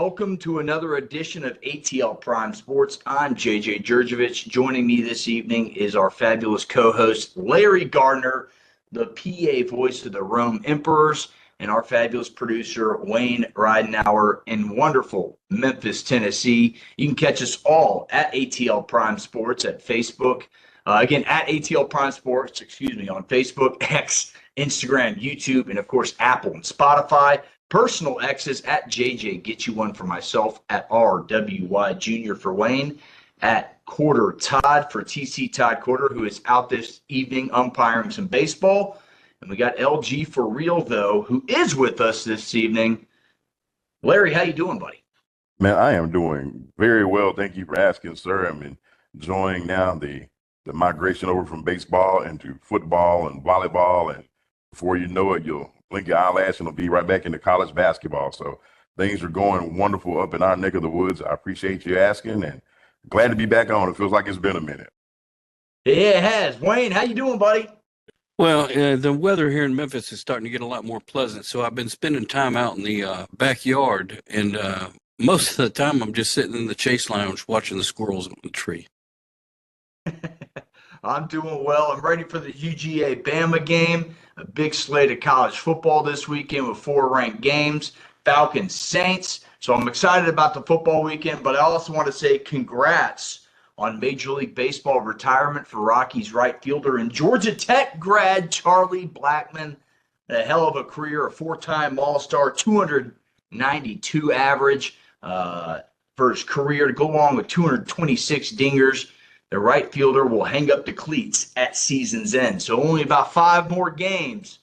Welcome to another edition of ATL Prime Sports. I'm JJ Jurjevich. Joining me this evening is our fabulous co-host, Larry Gardner, the PA voice of the Rome Emperors, and our fabulous producer, Wayne Ridenauer, in wonderful Memphis, Tennessee. You can catch us all at ATL Prime Sports at Facebook. Again, at ATL Prime Sports, on Facebook, X, Instagram, YouTube, and, of course, Apple and Spotify. Personal X's at JJ Get You One for myself, at RWY Jr. for Wayne, at Corder Todd for TC Todd Corder, who is out this evening umpiring some baseball. And we got LG for real, though, who is with us this evening. Larry, how you doing, buddy? Man, I am doing very well. Thank you for asking, sir. I'm enjoying now the migration over from baseball into football and volleyball. And before you know it, you'll blink your eyelash and it'll be right back into college basketball. So things are going wonderful up in our neck of the woods. I appreciate you asking and glad to be back on. It feels like it's been a minute. Yeah, it has. Wayne, how you doing, buddy? Well, the weather here in Memphis is starting to get a lot more pleasant. So I've been spending time out in the backyard, and most of the time I'm just sitting in the Chase Lounge watching the squirrels on the tree. I'm doing well. I'm ready for the UGA Bama game. A big slate of college football this weekend with 4 ranked games, Falcons, Saints. So I'm excited about the football weekend, but I also want to say congrats on Major League Baseball retirement for Rockies right fielder and Georgia Tech grad Charlie Blackmon. A hell of a career, a 4-time All-Star, 292 average for his career to go along with 226 dingers. The right fielder will hang up the cleats at season's end. So only about 5 more games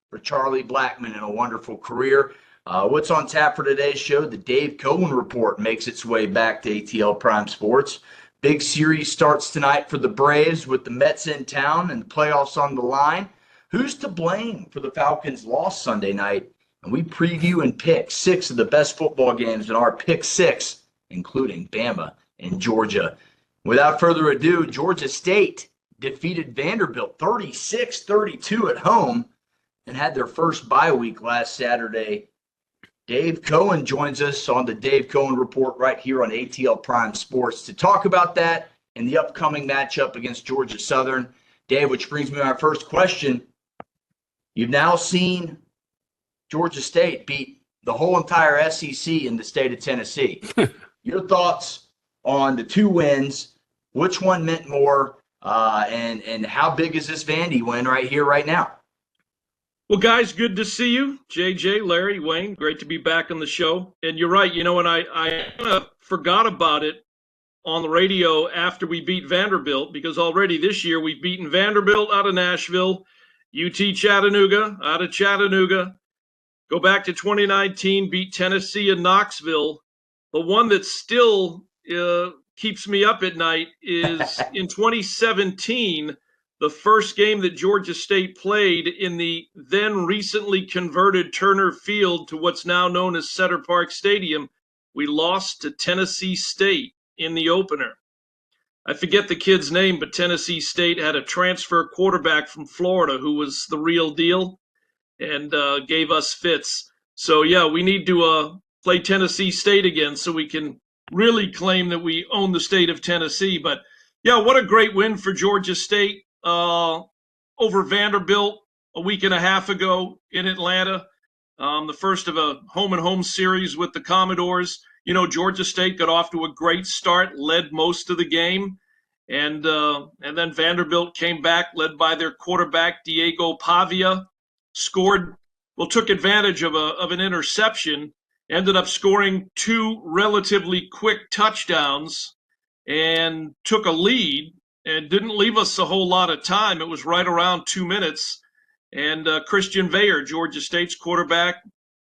for Charlie Blackmon in a wonderful career. What's on tap for today's show? The Dave Cohen Report makes its way back to ATL Prime Sports. Big series starts tonight for the Braves with the Mets in town and the playoffs on the line. Who's to blame for the Falcons' loss Sunday night? And we preview and pick 6 of the best football games in our Pick 6, including Bama and Georgia. Without further ado, Georgia State defeated Vanderbilt 36-32 at home and had their first bye week last Saturday. Dave Cohen joins us on the Dave Cohen Report right here on ATL Prime Sports to talk about that and the upcoming matchup against Georgia Southern. Dave, which brings me to my first question. You've now seen Georgia State beat the whole entire SEC in the state of Tennessee. Your thoughts on the 2 wins, which one meant more, and how big is this Vandy win right here, right now? Well, guys, good to see you. JJ, Larry, Wayne, great to be back on the show. And you're right, and I kind of forgot about it on the radio after we beat Vanderbilt, because already this year we've beaten Vanderbilt out of Nashville, UT Chattanooga out of Chattanooga, go back to 2019, beat Tennessee in Knoxville. The one that still keeps me up at night is in 2017, the first game that Georgia State played in the then recently converted Turner Field to what's now known as Center Park Stadium. We lost to Tennessee State in the opener. I forget the kid's name, but Tennessee State had a transfer quarterback from Florida who was the real deal and gave us fits. So, yeah, we need to play Tennessee State again so we can really claim that we own the state of Tennessee. But, yeah, what a great win for Georgia State over Vanderbilt a week and a half ago in Atlanta, the first of a home-and-home series with the Commodores. Georgia State got off to a great start, led most of the game, and then Vanderbilt came back, led by their quarterback, Diego Pavia, took advantage of an interception, ended up scoring 2 relatively quick touchdowns and took a lead and didn't leave us a whole lot of time. It was right around 2 minutes. And Christian Veyer, Georgia State's quarterback,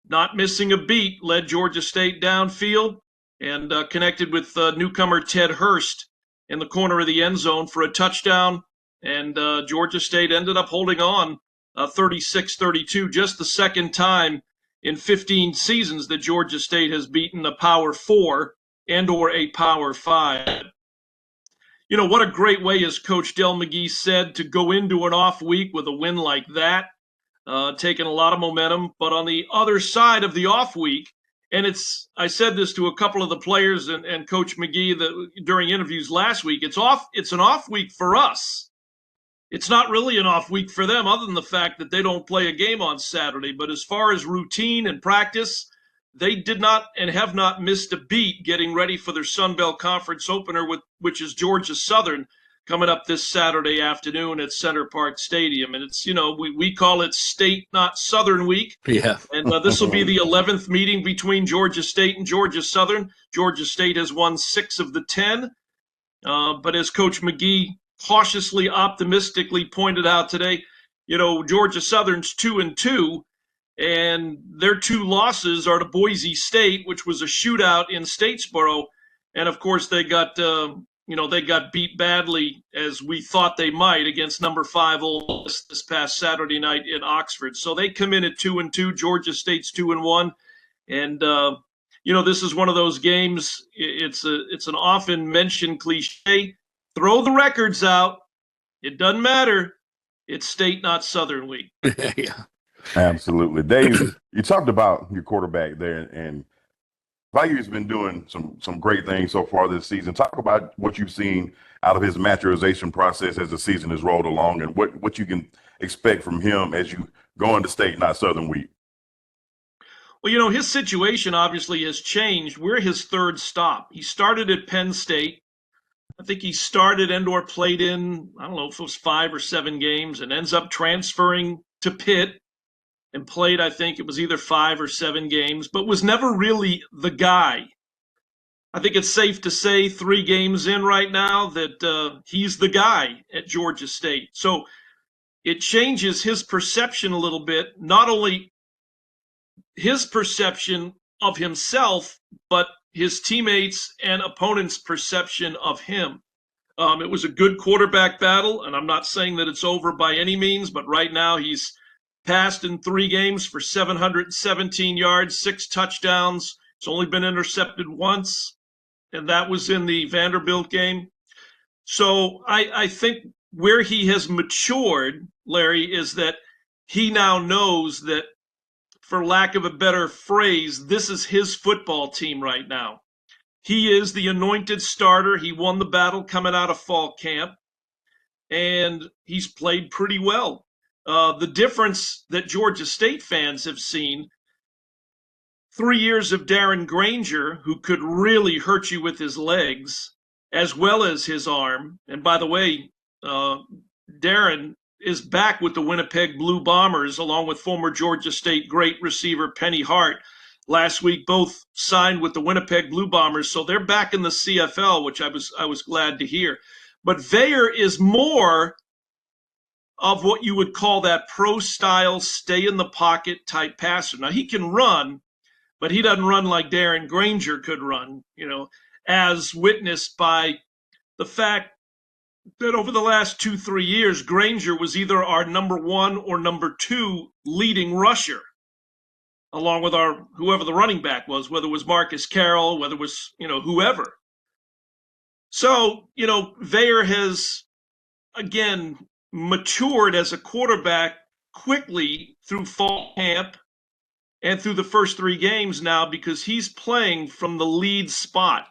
not missing a beat, led Georgia State downfield and connected with newcomer Ted Hurst in the corner of the end zone for a touchdown. And Georgia State ended up holding on 36-32, just the second time in 15 seasons that Georgia State has beaten a Power 4 and or a Power 5. What a great way, as Coach Del McGee said, to go into an off week with a win like that, taking a lot of momentum. But on the other side of the off week, And I said this to a couple of the players and Coach McGee during interviews last week. It's an off week for us. It's not really an off week for them, other than the fact that they don't play a game on Saturday. But as far as routine and practice, they did not and have not missed a beat getting ready for their Sun Belt Conference opener, which is Georgia Southern, coming up this Saturday afternoon at Center Park Stadium. And it's, we call it State, not Southern Week. Yeah. And this will be the 11th meeting between Georgia State and Georgia Southern. Georgia State has won 6 of the 10. But as Coach McGee cautiously, optimistically pointed out today, Georgia Southern's 2-2, and their 2 losses are to Boise State, which was a shootout in Statesboro. And of course, they got beat badly, as we thought they might, against number 5 Ole Miss this past Saturday night in Oxford. So they come in at 2-2. Georgia State's 2-1, and this is one of those games. It's an often mentioned cliche. Throw the records out. It doesn't matter. It's State, not Southern Week. Yeah. Absolutely. Dave, you talked about your quarterback there, and Value's been doing some great things so far this season. Talk about what you've seen out of his maturization process as the season has rolled along, and what you can expect from him as you go into State, not Southern Week. Well, his situation obviously has changed. We're his 3rd stop. He started at Penn State. I think he started and/or played in, I don't know if it was 5 or 7 games, and ends up transferring to Pitt and played, I think it was either 5 or 7 games, but was never really the guy. I think it's safe to say 3 games in right now that he's the guy at Georgia State. So it changes his perception a little bit, not only his perception of himself, but his teammates and opponents' perception of him. It was a good quarterback battle, and I'm not saying that it's over by any means, but right now he's passed in 3 games for 717 yards, 6 touchdowns. It's only been intercepted once, and that was in the Vanderbilt game. So I think where he has matured, Larry, is that he now knows that, for lack of a better phrase, this is his football team right now. He is the anointed starter. He won the battle coming out of fall camp, and he's played pretty well. The difference that Georgia State fans have seen, 3 years of Darren Granger, who could really hurt you with his legs as well as his arm. And by the way, Darren is back with the Winnipeg Blue Bombers, along with former Georgia State great receiver Penny Hart. Last week, both signed with the Winnipeg Blue Bombers, so they're back in the CFL, which I was glad to hear. But Veyer is more of what you would call that pro-style, stay-in-the-pocket type passer. Now, he can run, but he doesn't run like Darren Granger could run, as witnessed by the fact that over the last 2-3 years, Granger was either our number 1 or number 2 leading rusher, along with whoever the running back was, whether it was Marcus Carroll, whether it was, whoever. So, Veyer has, again, matured as a quarterback quickly through fall camp and through the first 3 games now, because he's playing from the lead spot.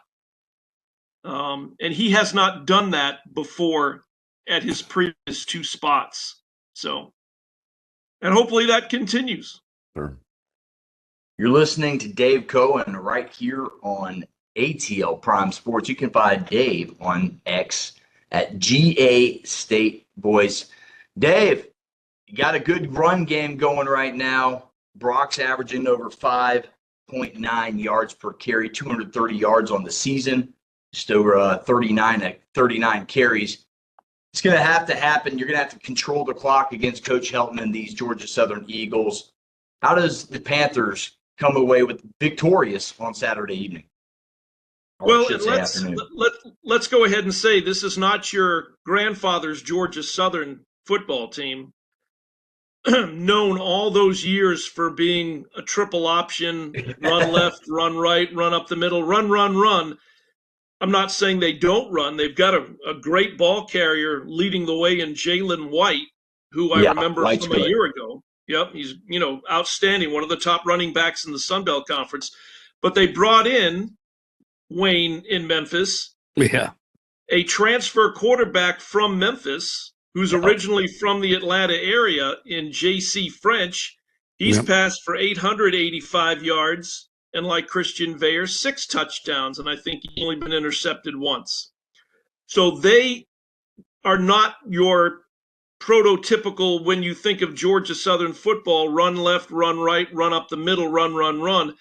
And he has not done that before at his previous 2 spots. So, and hopefully that continues. Sure. You're listening to Dave Cohen right here on ATL Prime Sports. You can find Dave on X at GA State Voice. Dave, you got a good run game going right now. Brock's averaging over 5.9 yards per carry, 230 yards on the season, just over 39 carries. It's going to have to happen. You're going to have to control the clock against Coach Helton and these Georgia Southern Eagles. How does the Panthers come away with victorious on Saturday evening? Well, let's go ahead and say this is not your grandfather's Georgia Southern football team, known all those years for being a triple option, run left, run right, run up the middle, run. I'm not saying they don't run. They've got a great ball carrier leading the way in Jalen White, who I remember from a year ago. Yep, he's outstanding, one of the top running backs in the Sun Belt Conference. But they brought in Wayne in Memphis, a transfer quarterback from Memphis, who's originally from the Atlanta area in J.C. French. He's passed for 885 yards and, like Christian Veer, 6 touchdowns, and I think he's only been intercepted once. So they are not your prototypical, when you think of Georgia Southern football, run left, run right, run up the middle, run, run, run.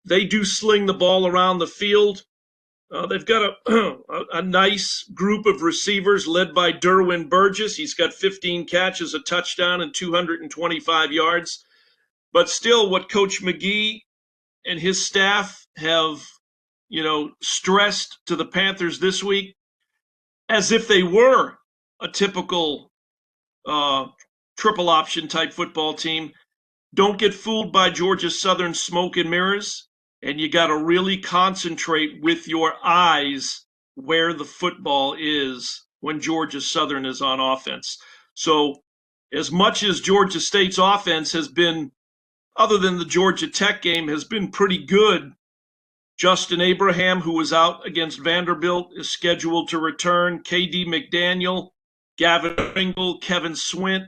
They do sling the ball around the field. They've got a nice group of receivers led by Derwin Burgess. He's got 15 catches, a touchdown, and 225 yards. But still, what Coach McGee and his staff have, stressed to the Panthers this week, as if they were a typical triple option type football team. Don't get fooled by Georgia Southern smoke and mirrors, and you got to really concentrate with your eyes where the football is when Georgia Southern is on offense. So as much as Georgia State's offense has been, other than the Georgia Tech game, has been pretty good, Justin Abraham, who was out against Vanderbilt, is scheduled to return. KD McDaniel, Gavin Ringle, Kevin Swint.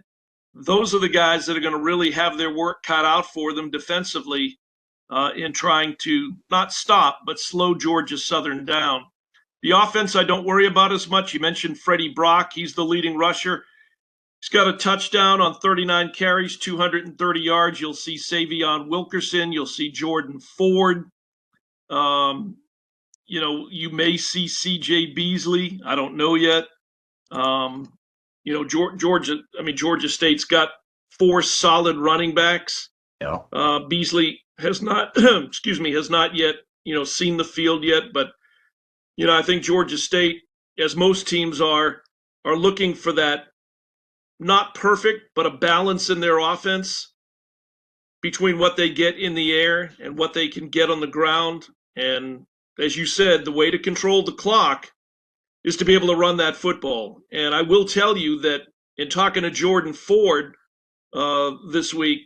Those are the guys that are going to really have their work cut out for them defensively in trying to not stop, but slow Georgia Southern down. The offense I don't worry about as much. You mentioned Freddie Brock. He's the leading rusher. He's got a touchdown on 39 carries, 230 yards. You'll see Savion Wilkerson. You'll see Jordan Ford. You may see C.J. Beasley. I don't know yet. Georgia State's got 4 solid running backs. Yeah. Beasley has not, has not yet, seen the field yet. But, I think Georgia State, as most teams are looking for that, not perfect, but a balance in their offense between what they get in the air and what they can get on the ground. And as you said, the way to control the clock is to be able to run that football. And I will tell you that in talking to Jordan Ford this week,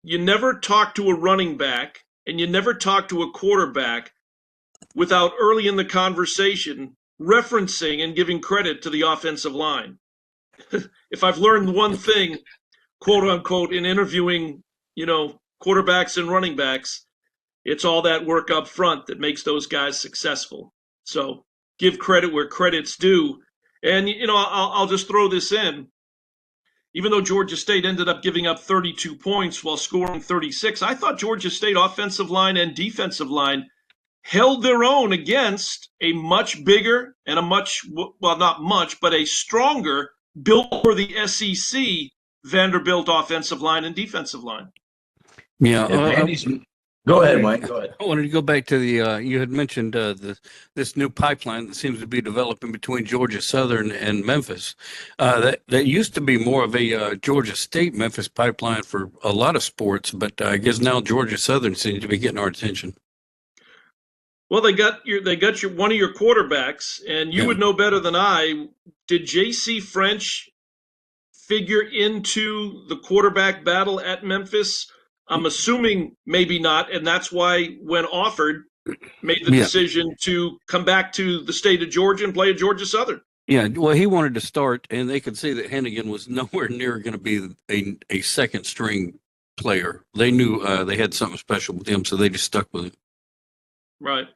you never talk to a running back and you never talk to a quarterback without early in the conversation referencing and giving credit to the offensive line. If I've learned one thing, quote unquote, in interviewing, quarterbacks and running backs, it's all that work up front that makes those guys successful. So give credit where credit's due. And, I'll just throw this in. Even though Georgia State ended up giving up 32 points while scoring 36, I thought Georgia State offensive line and defensive line held their own against a much bigger and a stronger, built for the SEC Vanderbilt offensive line and defensive line. Yeah. Go ahead, Mike. Go ahead. I wanted to go back to the you had mentioned this new pipeline that seems to be developing between Georgia Southern and Memphis. That used to be more of a Georgia State Memphis pipeline for a lot of sports, but I guess now Georgia Southern seems to be getting our attention. Well, they got one of your quarterbacks, and you would know better than I. Did J.C. French figure into the quarterback battle at Memphis? I'm assuming maybe not, and that's why, when offered, made the decision to come back to the state of Georgia and play at Georgia Southern. Yeah, well, he wanted to start, and they could see that Hennigan was nowhere near going to be a second-string player. They knew they had something special with him, so they just stuck with it. Right.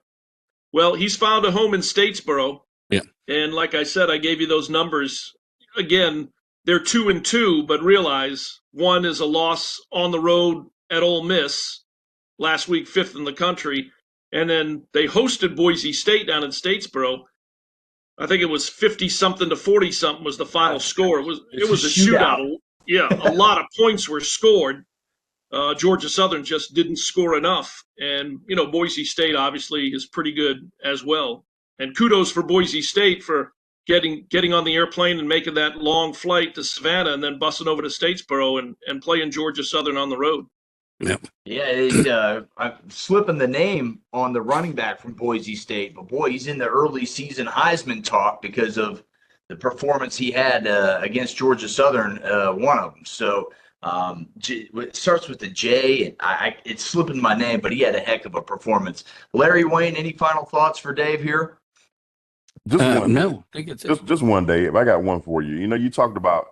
Well, he's found a home in Statesboro. Yeah. And like I said, I gave you those numbers. Again, they're 2-2, but realize one is a loss on the road at Ole Miss last week, 5th in the country. And then they hosted Boise State down in Statesboro. I think it was 50-something to 40-something was the final score. It was a shootout. Yeah, a lot of points were scored. Georgia Southern just didn't score enough. And, Boise State obviously is pretty good as well. And kudos for Boise State for getting on the airplane and making that long flight to Savannah and then busing over to Statesboro and playing Georgia Southern on the road. Yeah, I'm slipping the name on the running back from Boise State, but boy, he's in the early season Heisman talk because of the performance he had against Georgia Southern, one of them. So It starts with the J, and it's slipping my name, but he had a heck of a performance. Larry, Wayne, any final thoughts for Dave here? Just one. No, I think it's it. Just one, Dave. I got one for you. You talked about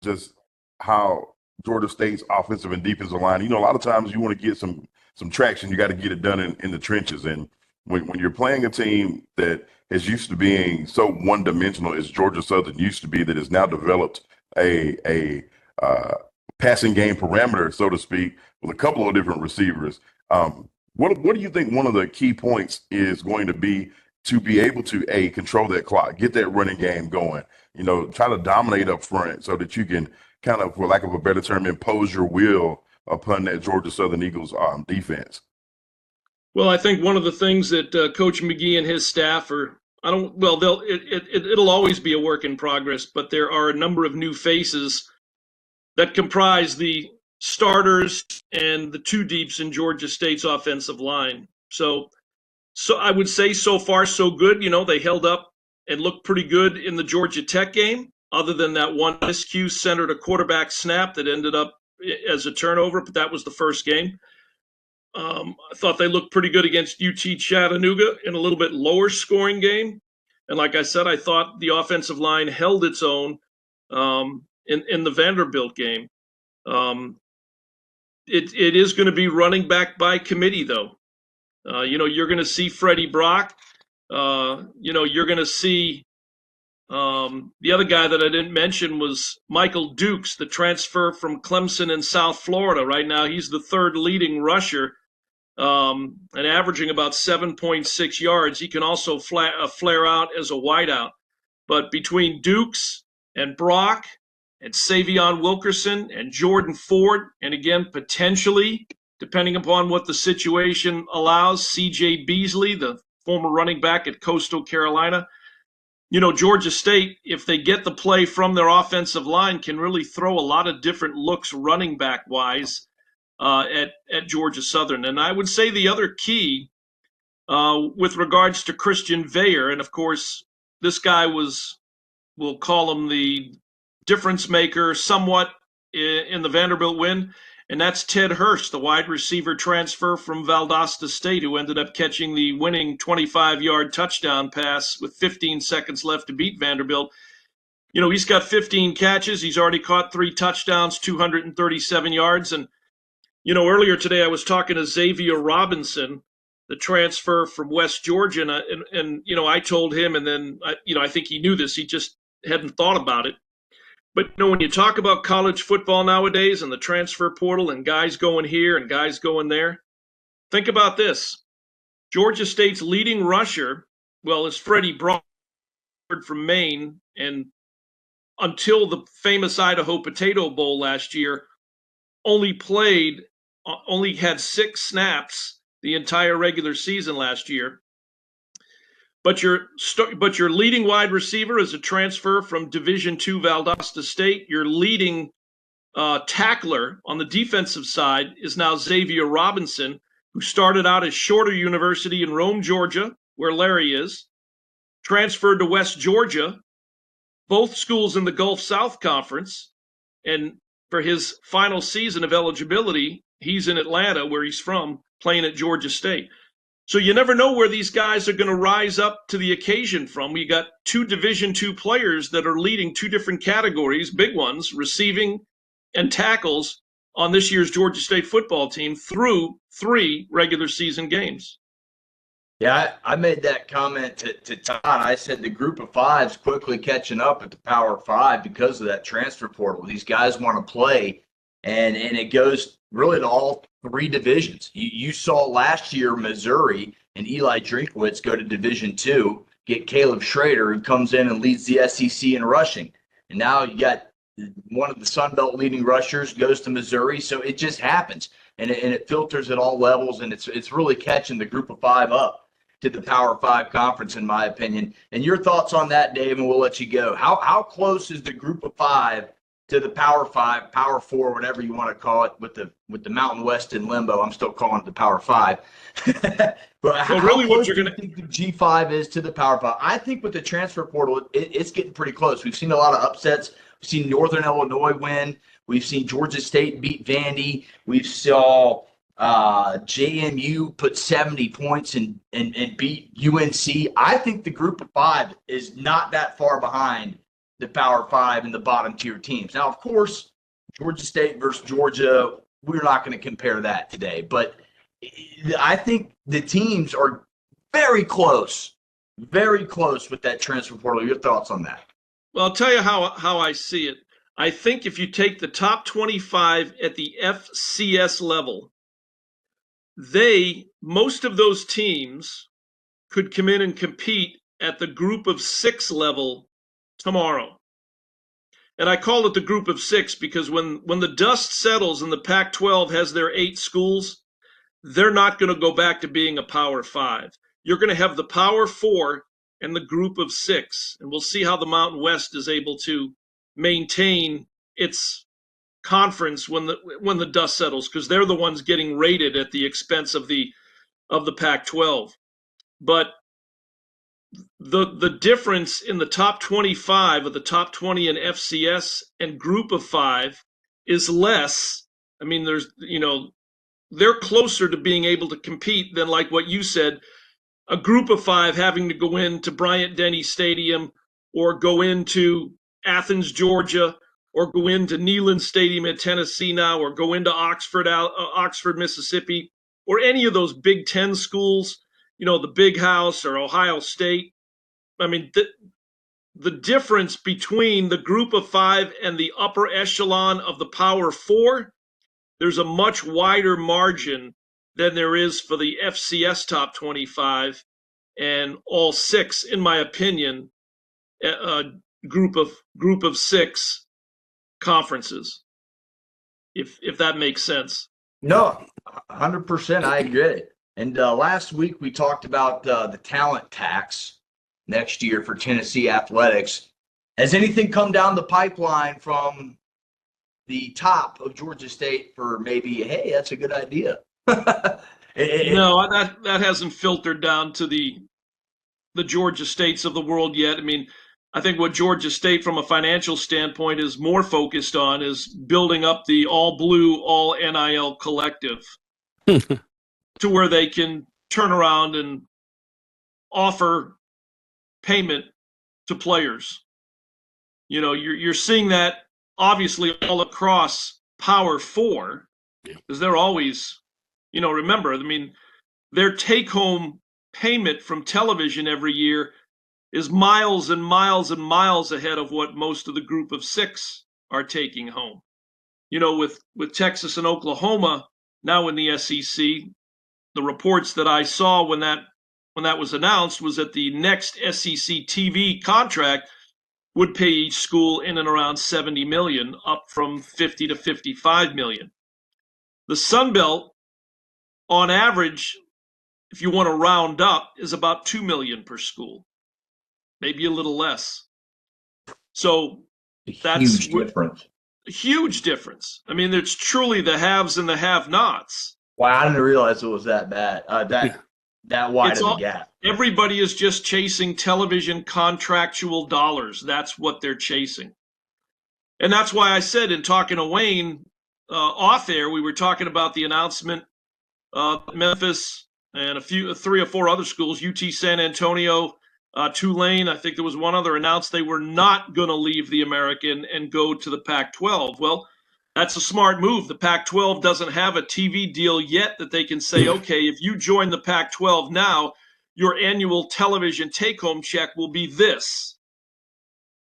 just how Georgia State's offensive and defensive line. A lot of times you want to get some traction. You got to get it done in the trenches. And when you're playing a team that is used to being so one-dimensional as Georgia Southern used to be, that has now developed a passing game parameter, so to speak, with a couple of different receivers. What do you think one of the key points is going to be able to control that clock, get that running game going, try to dominate up front so that you can kind of, for lack of a better term, impose your will upon that Georgia Southern Eagles defense? Well, I think one of the things that Coach McGee and his staff it'll always be a work in progress, but there are a number of new faces that comprise the starters and the two deeps in Georgia State's offensive line. So I would say so far so good. They held up and looked pretty good in the Georgia Tech game, other than that one miscue centered a quarterback snap that ended up as a turnover, but that was the first game. I thought they looked pretty good against UT Chattanooga in a little bit lower scoring game. And like I said, I thought the offensive line held its own in the Vanderbilt game. It is going to be running back by committee, though. You're going to see Freddie Brock. You're going to see the other guy that I didn't mention was Michael Dukes, the transfer from Clemson in South Florida. Right now, he's the third leading rusher and averaging about 7.6 yards. He can also flare out as a wideout. But between Dukes and Brock and Savion Wilkerson and Jordan Ford, and again, potentially, depending upon what the situation allows, C.J. Beasley, the former running back at Coastal Carolina. Georgia State, if they get the play from their offensive line, can really throw a lot of different looks running back-wise at Georgia Southern. And I would say the other key with regards to Christian Veyer, and of course, this guy we'll call him the difference maker somewhat in the Vanderbilt win, and that's Ted Hurst, the wide receiver transfer from Valdosta State, who ended up catching the winning 25-yard touchdown pass with 15 seconds left to beat Vanderbilt. He's got 15 catches. He's already caught 3 touchdowns, 237 yards. And, earlier today I was talking to Xavier Robinson, the transfer from West Georgia, and I told him, and then, I think he knew this. He just hadn't thought about it. But, when you talk about college football nowadays and the transfer portal and guys going here and guys going there, think about this. Georgia State's leading rusher, is Freddie Brock from Maine, and until the famous Idaho Potato Bowl last year, only had 6 snaps the entire regular season last year. But your leading wide receiver is a transfer from Division II Valdosta State. Your leading tackler on the defensive side is now Xavier Robinson, who started out at Shorter University in Rome, Georgia, where Larry is, transferred to West Georgia, both schools in the Gulf South Conference, and for his final season of eligibility, he's in Atlanta, where he's from, playing at Georgia State. So you never know where these guys are going to rise up to the occasion from. We got 2 Division II players that are leading 2 different categories, big ones, receiving and tackles, on this year's Georgia State football team through 3 regular season games. Yeah, I made that comment to Todd. I said the group of 5's quickly catching up at the Power 5 because of that transfer portal. These guys want to play, and it goes really to all 3 divisions. You saw last year Missouri and Eli Drinkwitz go to Division II, get Caleb Schrader, who comes in and leads the SEC in rushing. And now you got one of the Sun Belt leading rushers goes to Missouri. So it just happens, and it filters at all levels, and it's really catching the group of 5 up to the Power 5 conference, in my opinion. And your thoughts on that, Dave, and we'll let you go. How close is the group of 5 to the Power 5, Power 4, whatever you want to call it, with the Mountain West in limbo? I'm still calling it the Power 5. But how close do you think the G5 is to the Power 5? I think with the transfer portal, it's getting pretty close. We've seen a lot of upsets. We've seen Northern Illinois win. We've seen Georgia State beat Vandy. We've saw JMU put 70 points and beat UNC. I think the group of 5 is not that far behind the Power 5 and the bottom tier teams. Now, of course, Georgia State versus Georgia, we're not going to compare that today. But I think the teams are very close with that transfer portal. Your thoughts on that? Well, I'll tell you how I see it. I think if you take the top 25 at the FCS level, most of those teams could come in and compete at the group of 6 level tomorrow. And I call it the group of 6 because when the dust settles and the Pac-12 has their 8 schools, they're not going to go back to being a Power 5. You're going to have the Power 4 and the group of 6. And we'll see how the Mountain West is able to maintain its conference when the dust settles, because they're the ones getting rated at the expense of the Pac-12. But the difference in the top 25 or the top 20 in FCS and group of 5 is less. I mean, they're closer to being able to compete than, like what you said, a group of 5 having to go into Bryant-Denny Stadium or go into Athens, Georgia, or go into Neyland Stadium in Tennessee now, or go into Oxford, Mississippi, or any of those Big Ten schools, the Big House or Ohio State. I mean, the difference between the group of 5 and the upper echelon of the Power 4, there's a much wider margin than there is for the FCS top 25 and all 6, in my opinion, group of 6 conferences, if that makes sense. No, 100%. I agree. And last week we talked about the talent tax next year for Tennessee athletics. Has anything come down the pipeline from the top of Georgia State for maybe, hey, that's a good idea? No, that hasn't filtered down to the Georgia States of the world yet. I mean, I think what Georgia State, from a financial standpoint, is more focused on is building up the all blue, all NIL collective to where they can turn around and offer payment to players. You're seeing that obviously all across Power 4, because they're always, remember, I mean, their take-home payment from television every year is miles and miles and miles ahead of what most of the group of 6 are taking home. With Texas and Oklahoma now in the SEC, the reports that I saw when that was announced was that the next SEC TV contract would pay each school in and around $70 million, up from $50 to $55 million. The Sun Belt, on average, if you want to round up, is about $2 million per school. Maybe a little less. So that's a huge difference. I mean, it's truly the haves and the have-nots. Wow, I didn't realize it was that bad. That wide of a gap. Everybody is just chasing television contractual dollars. That's what they're chasing. And that's why I said, in talking to Wayne off air, we were talking about the announcement Memphis and 3 or 4 other schools, UT San Antonio, Tulane, I think there was one other, announced they were not going to leave the American and go to the Pac-12. Well, that's a smart move. The Pac-12 doesn't have a TV deal yet that they can say, okay, if you join the Pac-12 now, your annual television take-home check will be this.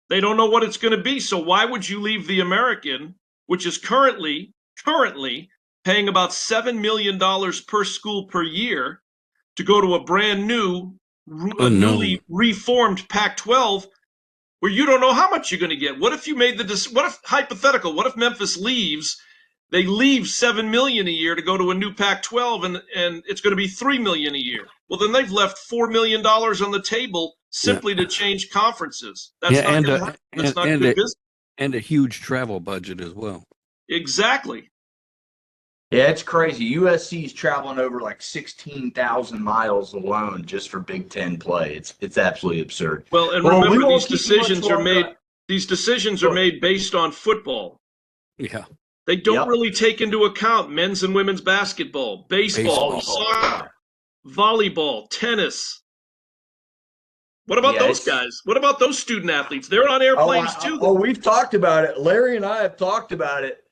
They don't know what it's going to be. So why would you leave the American, which is currently paying about $7 million per school per year, to go to a brand new, newly reformed Pac-12 where you don't know how much you're going to get? What if you made what if Memphis leaves, they leave $7 million a year to go to a new Pac-12 and it's going to be $3 million a year? Well, then they've left $4 million on the table simply to change conferences. That's not good business. And a huge travel budget as well. Exactly. Yeah, it's crazy. USC is traveling over like 16,000 miles alone just for Big Ten play. It's absolutely absurd. Well, and remember, these decisions are made based on football. Yeah. They don't Yep. really take into account men's and women's basketball, baseball, soccer, volleyball, tennis. What about those guys? What about those student athletes? They're on airplanes too. We've talked about it. Larry and I have talked about it.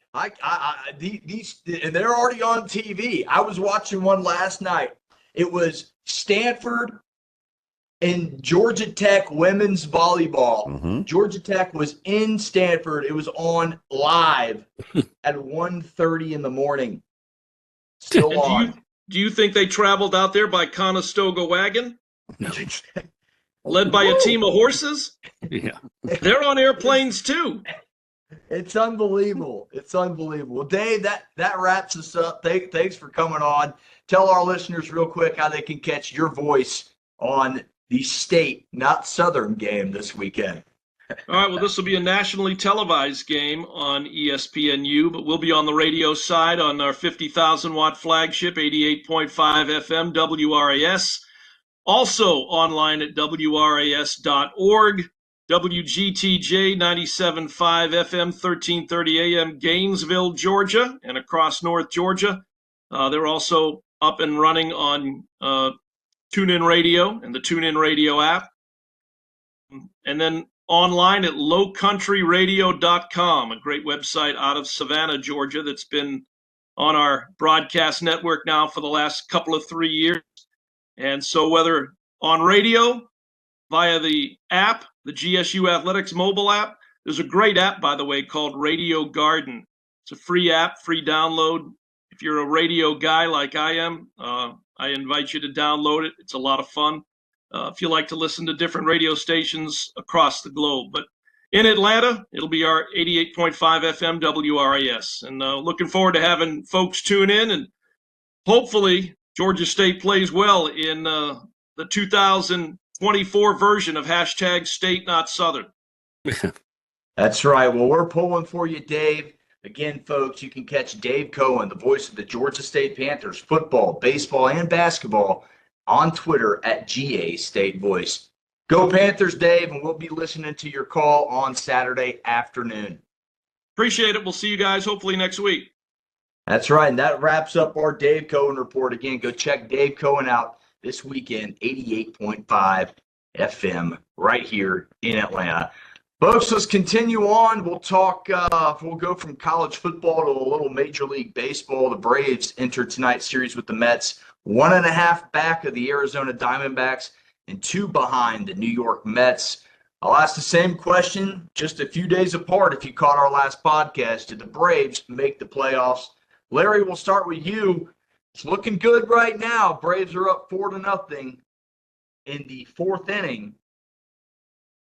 These and they're already on TV. I was watching one last night. It was Stanford and Georgia Tech women's volleyball. Mm-hmm. Georgia Tech was in Stanford. It was on live at 1:30 in the morning. Still on. Do you think they traveled out there by Conestoga wagon? No. Led by a team of horses? Yeah. They're on airplanes too. It's unbelievable. It's unbelievable. Well, Dave, that wraps us up. Thanks for coming on. Tell our listeners real quick how they can catch your voice on the state, not Southern game this weekend. All right, well, this will be a nationally televised game on ESPNU, but we'll be on the radio side on our 50,000-watt flagship, 88.5 FM WRAS. Also online at WRAS.org, WGTJ 97.5 FM, 1330 AM, Gainesville, Georgia, and across North Georgia. They're also up and running on TuneIn Radio and the TuneIn Radio app. And then online at lowcountryradio.com, a great website out of Savannah, Georgia, that's been on our broadcast network now for the last couple of 3 years. And so whether on radio, via the app, the GSU Athletics mobile app, there's a great app, by the way, called Radio Garden. It's a free app, free download. If you're a radio guy like I am, I invite you to download it. It's a lot of fun. If you like to listen to different radio stations across the globe. But in Atlanta, it'll be our 88.5 FM WRAS. And looking forward to having folks tune in. And hopefully Georgia State plays well in the 2024 version of hashtag State Not Southern. That's right. Well, we're pulling for you, Dave. Again, folks, you can catch Dave Cohen, the voice of the Georgia State Panthers, football, baseball, and basketball, on Twitter at GA State Voice. Go Panthers, Dave, and we'll be listening to your call on Saturday afternoon. Appreciate it. We'll see you guys hopefully next week. That's right. And that wraps up our Dave Cohen report. Again, go check Dave Cohen out this weekend, 88.5 FM right here in Atlanta. Folks, let's continue on. We'll talk, we'll go from college football to a little Major League Baseball. The Braves enter tonight's series with the Mets, 1.5 back of the Arizona Diamondbacks and 2 behind the New York Mets. I'll ask the same question just a few days apart. If you caught our last podcast, did the Braves make the playoffs? Larry, we'll start with you. It's looking good right now. Braves are up 4-0 in the 4th inning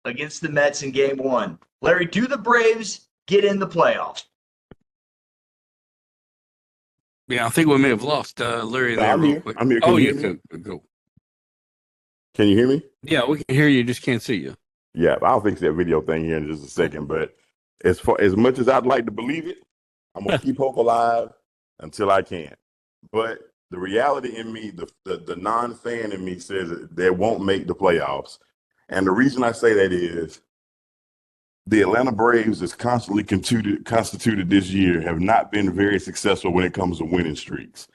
against the Mets in Game 1. Larry, do the Braves get in the playoffs? Yeah, I think we may have lost Larry there real quick. I'm here. Oh, you can go. Can you hear me? Yeah, we can hear you. Just can't see you. Yeah, I'll fix that video thing here in just a second. But as much as I'd like to believe it, I'm gonna keep hope alive until I can. But the reality in me, the non-fan in me says that they won't make the playoffs. And the reason I say that is the Atlanta Braves, as constantly constituted this year, have not been very successful when it comes to winning streaks.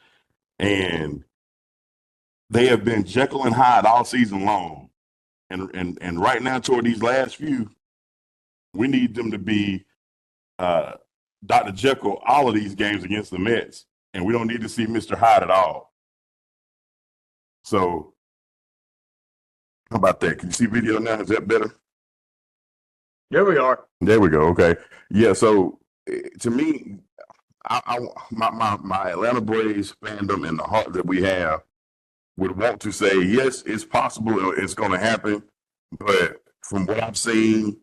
And they have been Jekyll and Hyde all season long. And right now, toward these last few, we need them to be Dr. Jekyll all of these games against the Mets. And we don't need to see Mr. Hyde at all. So, how about that? Can you see video now? Is that better? There we are. There we go. Okay. Yeah. So, to me, my Atlanta Braves fandom and the heart that we have would want to say, yes, it's possible, it's going to happen. But from what I've seen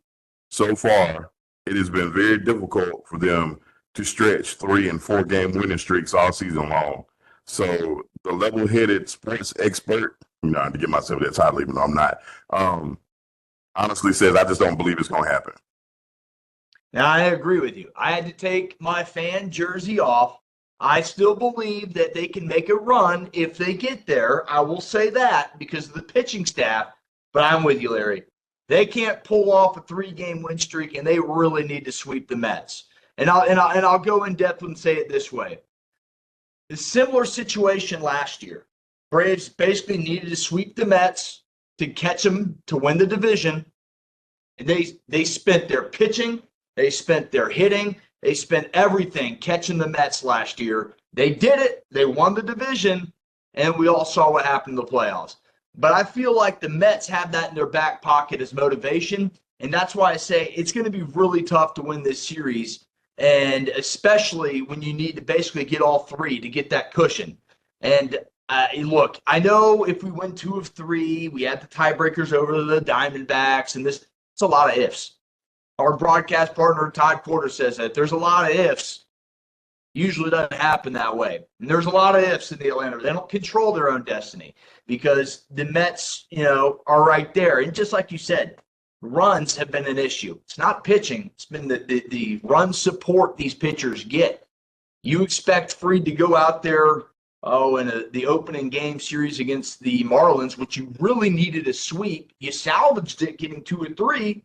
so far, it has been very difficult for them to stretch 3- and 4-game winning streaks all season long. So the level-headed sports expert, I had to get myself that title, even though I'm not, honestly says, I just don't believe it's going to happen. Now, I agree with you. I had to take my fan jersey off. I still believe that they can make a run if they get there. I will say that because of the pitching staff, but I'm with you, Larry. They can't pull off a 3-game win streak, and they really need to sweep the Mets. And I'll go in depth and say it this way. The similar situation last year. Braves basically needed to sweep the Mets to catch them to win the division. And they spent their pitching, they spent their hitting, they spent everything catching the Mets last year. They did it. They won the division, and we all saw what happened in the playoffs. But I feel like the Mets have that in their back pocket as motivation, and that's why I say it's going to be really tough to win this series, and especially when you need to basically get all three to get that cushion. And look, I know if we win 2 of 3, we had the tiebreakers over the Diamondbacks, and it's a lot of ifs. Our broadcast partner, Todd Corder, says that there's a lot of ifs. Usually doesn't happen that way. And there's a lot of ifs in the Atlanta. They don't control their own destiny because the Mets, are right there. And just like you said, runs have been an issue. It's not pitching. It's been the run support these pitchers get. You expect Fried to go out there, in the opening game series against the Marlins, which you really needed a sweep. You salvaged it getting 2 or 3,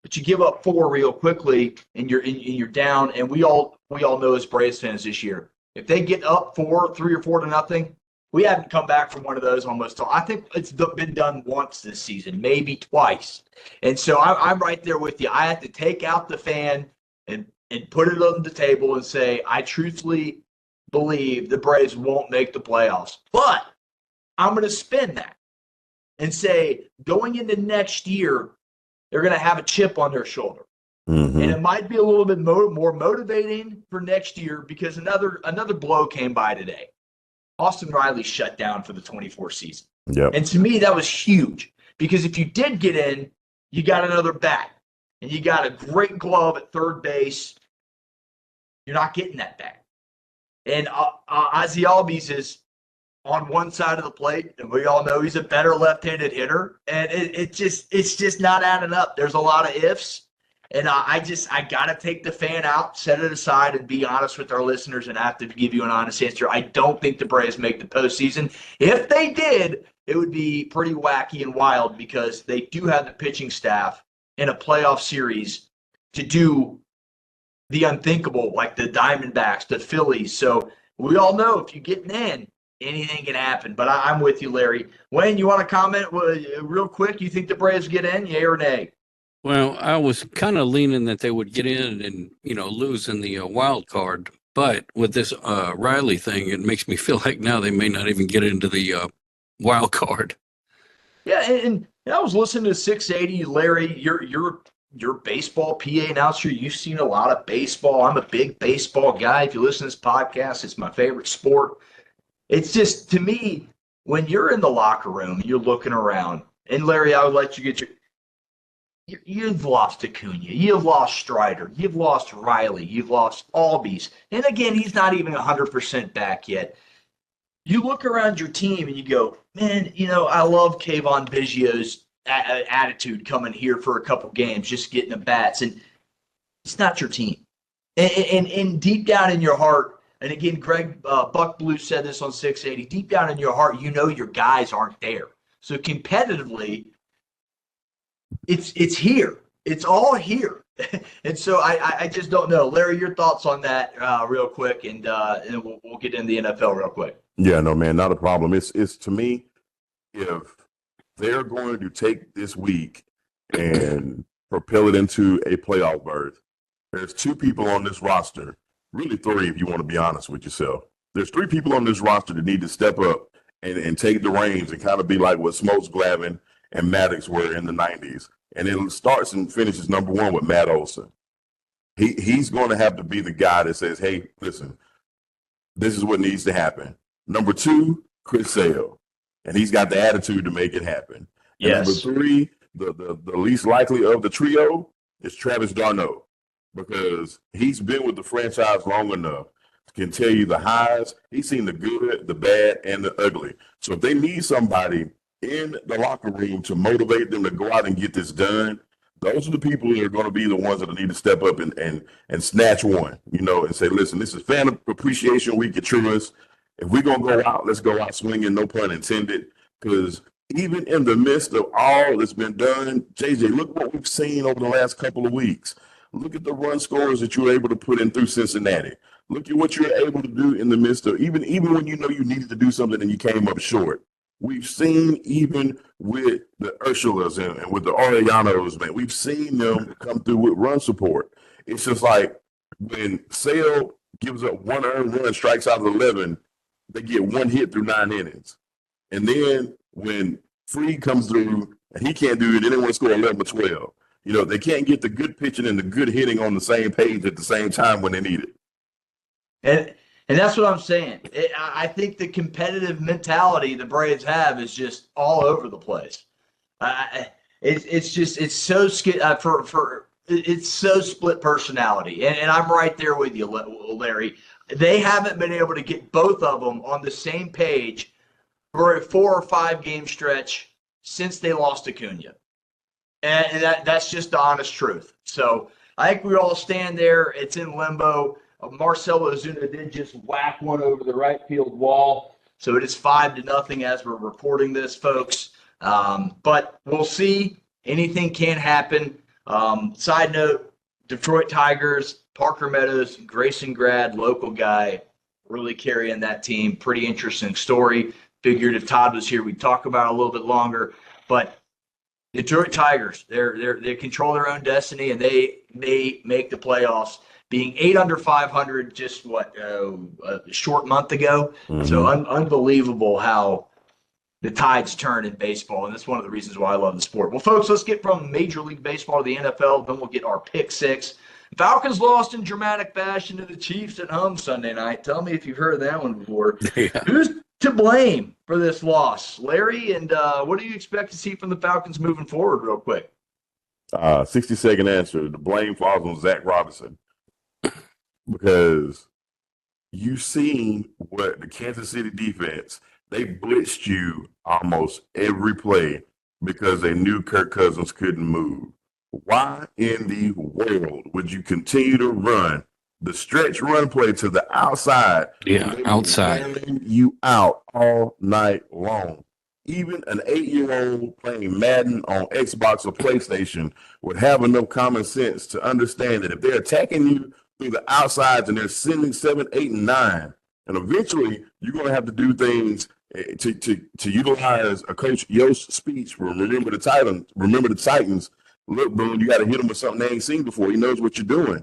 but you give up 4 real quickly, and you're down. And we all know as Braves fans this year, if they get up 3 or 4 to nothing, we haven't come back from one of those almost. I think it's been done once this season, maybe twice. And so I'm right there with you. I have to take out the fan and put it on the table and say, I truthfully believe the Braves won't make the playoffs. But I'm going to spin that and say, going into next year, they're going to have a chip on their shoulder. Mm-hmm. And it might be a little bit more motivating for next year because another blow came by today. Austin Riley shut down for the 24 season. Yep. And to me, that was huge because if you did get in, you got another bat and you got a great glove at third base. You're not getting that back. And Ozzie Albies is on one side of the plate, and we all know he's a better left-handed hitter. And it's just not adding up. There's a lot of ifs. And I got to take the fan out, set it aside, and be honest with our listeners and have to give you an honest answer. I don't think the Braves make the postseason. If they did, it would be pretty wacky and wild because they do have the pitching staff in a playoff series to do the unthinkable, like the Diamondbacks, the Phillies. So we all know if you get in, anything can happen. But I'm with you, Larry. Wayne, you want to comment real quick? You think the Braves get in, yay or nay? Well, I was kind of leaning that they would get in and, lose in the wild card. But with this Riley thing, it makes me feel like now they may not even get into the wild card. Yeah, and I was listening to 680. Larry, you're baseball PA announcer. You've seen a lot of baseball. I'm a big baseball guy. If you listen to this podcast, it's my favorite sport. It's just, to me, when you're in the locker room and you're looking around, and Larry, I would let you get you've lost Acuna, you've lost Strider, you've lost Riley, you've lost Albies. And again, he's not even 100% back yet. You look around your team and you go, man, I love Kayvon Biggio's attitude coming here for a couple games, just getting the bats. And it's not your team. And deep down in your heart, and again, Greg Buck Blue said this on 680, deep down in your heart, your guys aren't there. So competitively, it's here. It's all here. And so I just don't know. Larry, your thoughts on that real quick, and we'll get into the NFL real quick. Yeah, no, man, not a problem. It's to me, if they're going to take this week and propel it into a playoff berth, there's 2 people on this roster, really 3 if you want to be honest with yourself. There's 3 people on this roster that need to step up and take the reins and kind of be like what Smokes, Glavine, and Maddox were in the 90s. And it starts and finishes number 1 with Matt Olson. He's going to have to be the guy that says, hey, listen, this is what needs to happen. Number 2, Chris Sale. And he's got the attitude to make it happen. Yes. And number 3, the least likely of the trio is Travis d'Arnaud, because he's been with the franchise long enough to can tell you the highs. He's seen the good, the bad, and the ugly. So if they need somebody in the locker room to motivate them to go out and get this done, those are the people that are going to be the ones that need to step up and snatch one, and say, listen, this is Fan Appreciation Week at Truist. If we're going to go out, let's go out swinging, no pun intended, because even in the midst of all that's been done, JJ, look what we've seen over the last couple of weeks. Look at the run scores that you were able to put in through Cincinnati. Look at what you're able to do in the midst of, even when you know you needed to do something and you came up short. We've seen even with the Ursulas and with the Orellanos, man, we've seen them come through with run support. It's just like when Sale gives up one earned run, strikes out of 11, they get one hit through 9 innings. And then when Freed comes through and he can't do it, then they want to score 11 or 12. You know, they can't get the good pitching and the good hitting on the same page at the same time when they need it. And that's what I'm saying. I think the competitive mentality the Braves have is just all over the place. It's so it's so split personality, and I'm right there with you, Larry. They haven't been able to get both of them on the same page for a 4 or 5 game stretch since they lost Acuna, and that's just the honest truth. So I think we all stand there. It's in limbo. Marcell Ozuna did just whack one over the right field wall, so it is 5-0 as we're recording this, folks. But we'll see. Anything can happen. Side note, Detroit Tigers, Parker Meadows, Grayson Grad, local guy, really carrying that team. Pretty interesting story. Figured if Todd was here, we'd talk about it a little bit longer. But Detroit Tigers, they control their own destiny, and they make the playoffs, being 8 under 500 just a short month ago. Mm-hmm. So unbelievable how the tides turn in baseball, and that's one of the reasons why I love the sport. Well, folks, let's get from Major League Baseball to the NFL. Then we'll get our pick six. Falcons lost in dramatic fashion to the Chiefs at home Sunday night. Tell me if you've heard that one before. Yeah. Who's to blame for this loss, Larry? And what do you expect to see from the Falcons moving forward, real quick? 60-second answer. The blame falls on Zach Robinson, because you've seen what the Kansas City defense, they blitzed you almost every play because they knew Kirk Cousins couldn't move. Why in the world would you continue to run the stretch run play to the outside? Yeah, outside. You out all night long. Even an 8-year-old playing Madden on Xbox or PlayStation would have enough common sense to understand that if they're attacking you through the outsides and they're sending 7, 8, and 9, and eventually you're going to have to do things to utilize a Coach Yost's speech from Remember the Titans. Look, Boone, you got to hit them with something they ain't seen before. He knows what you're doing.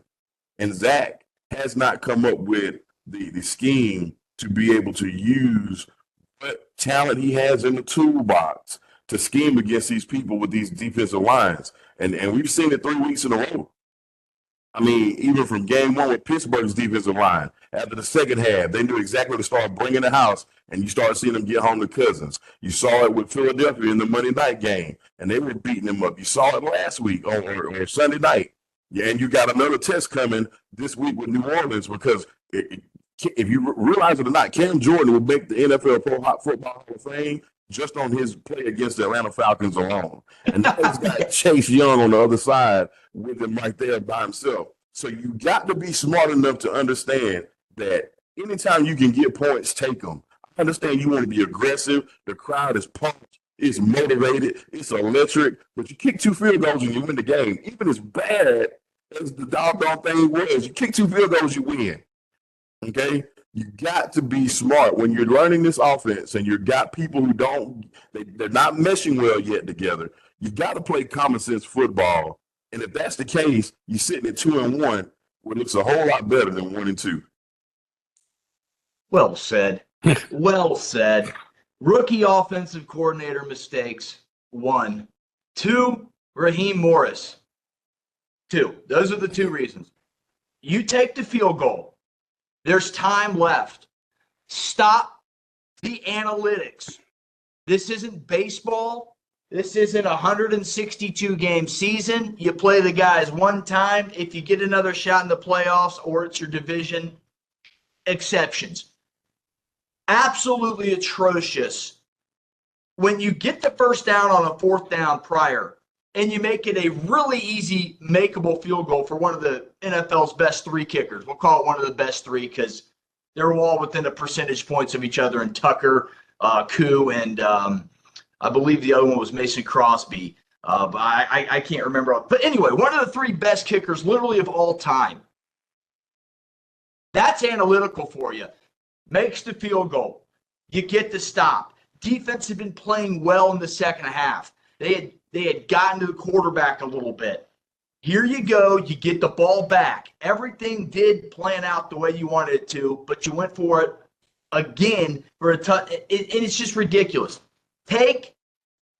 And Zach has not come up with the scheme to be able to use what talent he has in the toolbox to scheme against these people with these defensive lines. And we've seen it 3 weeks in a row. I mean, even from game 1 with Pittsburgh's defensive line, after the second half, they knew exactly to start bringing the house, and you started seeing them get home to Cousins. You saw it with Philadelphia in the Monday night game, and they were beating them up. You saw it last week or Sunday night. Yeah, and you got another test coming this week with New Orleans, because if you realize it or not, Cam Jordan will make the NFL Pro Football Hall of Fame just on his play against the Atlanta Falcons alone. And now he's got Chase Young on the other side with him right there by himself. So you got to be smart enough to understand that anytime you can get points, take them. I understand you want to be aggressive. The crowd is pumped. It's motivated. It's electric. But you kick 2 field goals and you win the game. Even as bad as the doggone thing was, you kick 2 field goals, you win. Okay? You got to be smart when you're learning this offense, and you've got people who they're not meshing well yet together. You got to play common sense football. And if that's the case, you're sitting at 2-1, where it looks a whole lot better than 1-2. Well said. Well said. Rookie offensive coordinator mistakes, 1. 2, Raheem Morris. 2. Those are the 2 reasons. You take the field goal. There's time left. Stop the analytics. This isn't baseball. This isn't a 162-game season. You play the guys one time. If you get another shot in the playoffs or it's your division, exceptions. Absolutely atrocious. When you get the first down on a 4th down prior and you make it a really easy makeable field goal for one of the NFL's best 3 kickers. We'll call it one of the best 3 because they're all within the percentage points of each other, and Tucker, Koo, and I believe the other one was Mason Crosby. But I can't remember. But anyway, one of the 3 best kickers literally of all time. That's analytical for you. Makes the field goal. You get the stop. Defense had been playing well in the second half. They had gotten to the quarterback a little bit. Here you go. You get the ball back. Everything did plan out the way you wanted it to, but you went for it again for a touch. And it's just ridiculous. Take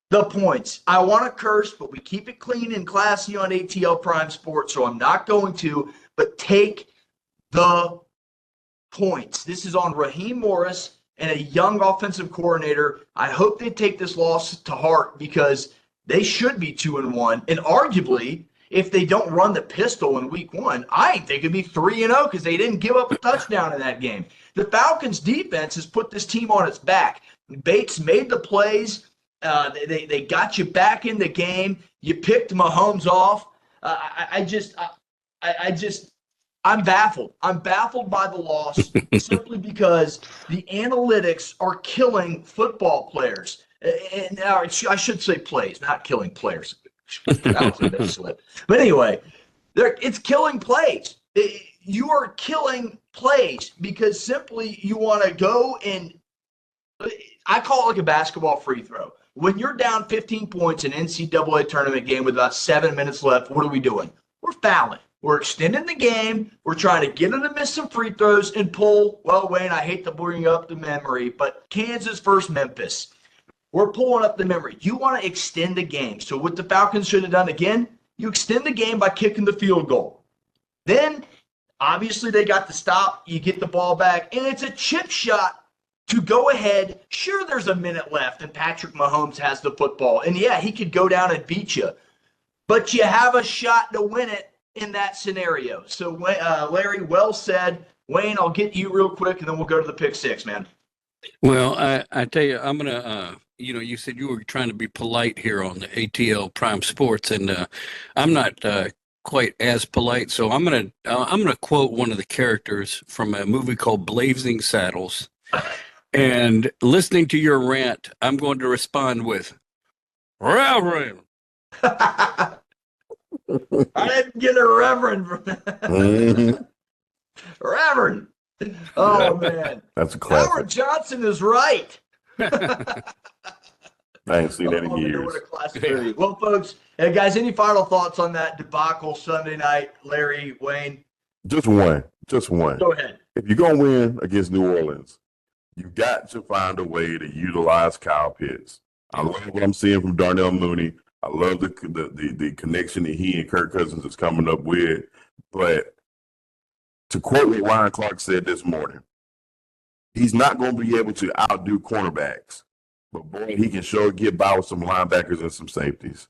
the points. I want to curse, but we keep it clean and classy on ATL Prime Sports, so I'm not going to. But take the points. This is on Raheem Morris and a young offensive coordinator. I hope they take this loss to heart because they should be 2-1. And arguably, if they don't run the pistol in week 1, I think they could be 3-0 because they didn't give up a touchdown in that game. The Falcons' defense has put this team on its back. Bates made the plays. They got you back in the game. You picked Mahomes off. I'm baffled. I'm baffled by the loss simply because the analytics are killing football players. And I should say plays, not killing players. That was a big slip. But anyway, it's killing plays. You are killing plays because simply you want to go and I call it like a basketball free throw. When you're down 15 points in an NCAA tournament game with about 7 minutes left, what are we doing? We're fouling. We're extending the game. We're trying to get them to miss some free throws and pull. Well, Wayne, I hate to bring up the memory, but Kansas versus Memphis. We're pulling up the memory. You want to extend the game. So what the Falcons should have done again, you extend the game by kicking the field goal. Then, obviously, they got the stop. You get the ball back, and it's a chip shot to go ahead. Sure, there's a minute left, and Patrick Mahomes has the football. And, yeah, he could go down and beat you. But you have a shot to win it in that scenario. So, Larry, well said. Wayne, I'll get you real quick, and then we'll go to the pick 6, man. Well, I tell you, I'm going to you said you were trying to be polite here on the ATL Prime Sports, and I'm not quite as polite. So I'm gonna quote one of the characters from a movie called Blazing Saddles. And listening to your rant, I'm going to respond with Reverend. I didn't get a reverend from that. Reverend. Oh man, That's a classic. Howard Johnson is right. I ain't seen that in years. What a classic movie. Well, folks, guys, any final thoughts on that debacle Sunday night, Larry, Wayne? Just one. Go ahead. If you're going to win against New Orleans, you got to find a way to utilize Kyle Pitts. I love what I'm seeing from Darnell Mooney. I love the connection that he and Kirk Cousins is coming up with. But to quote what Ryan Clark said this morning, he's not going to be able to outdo cornerbacks. But, boy, he can sure get by with some linebackers and some safeties.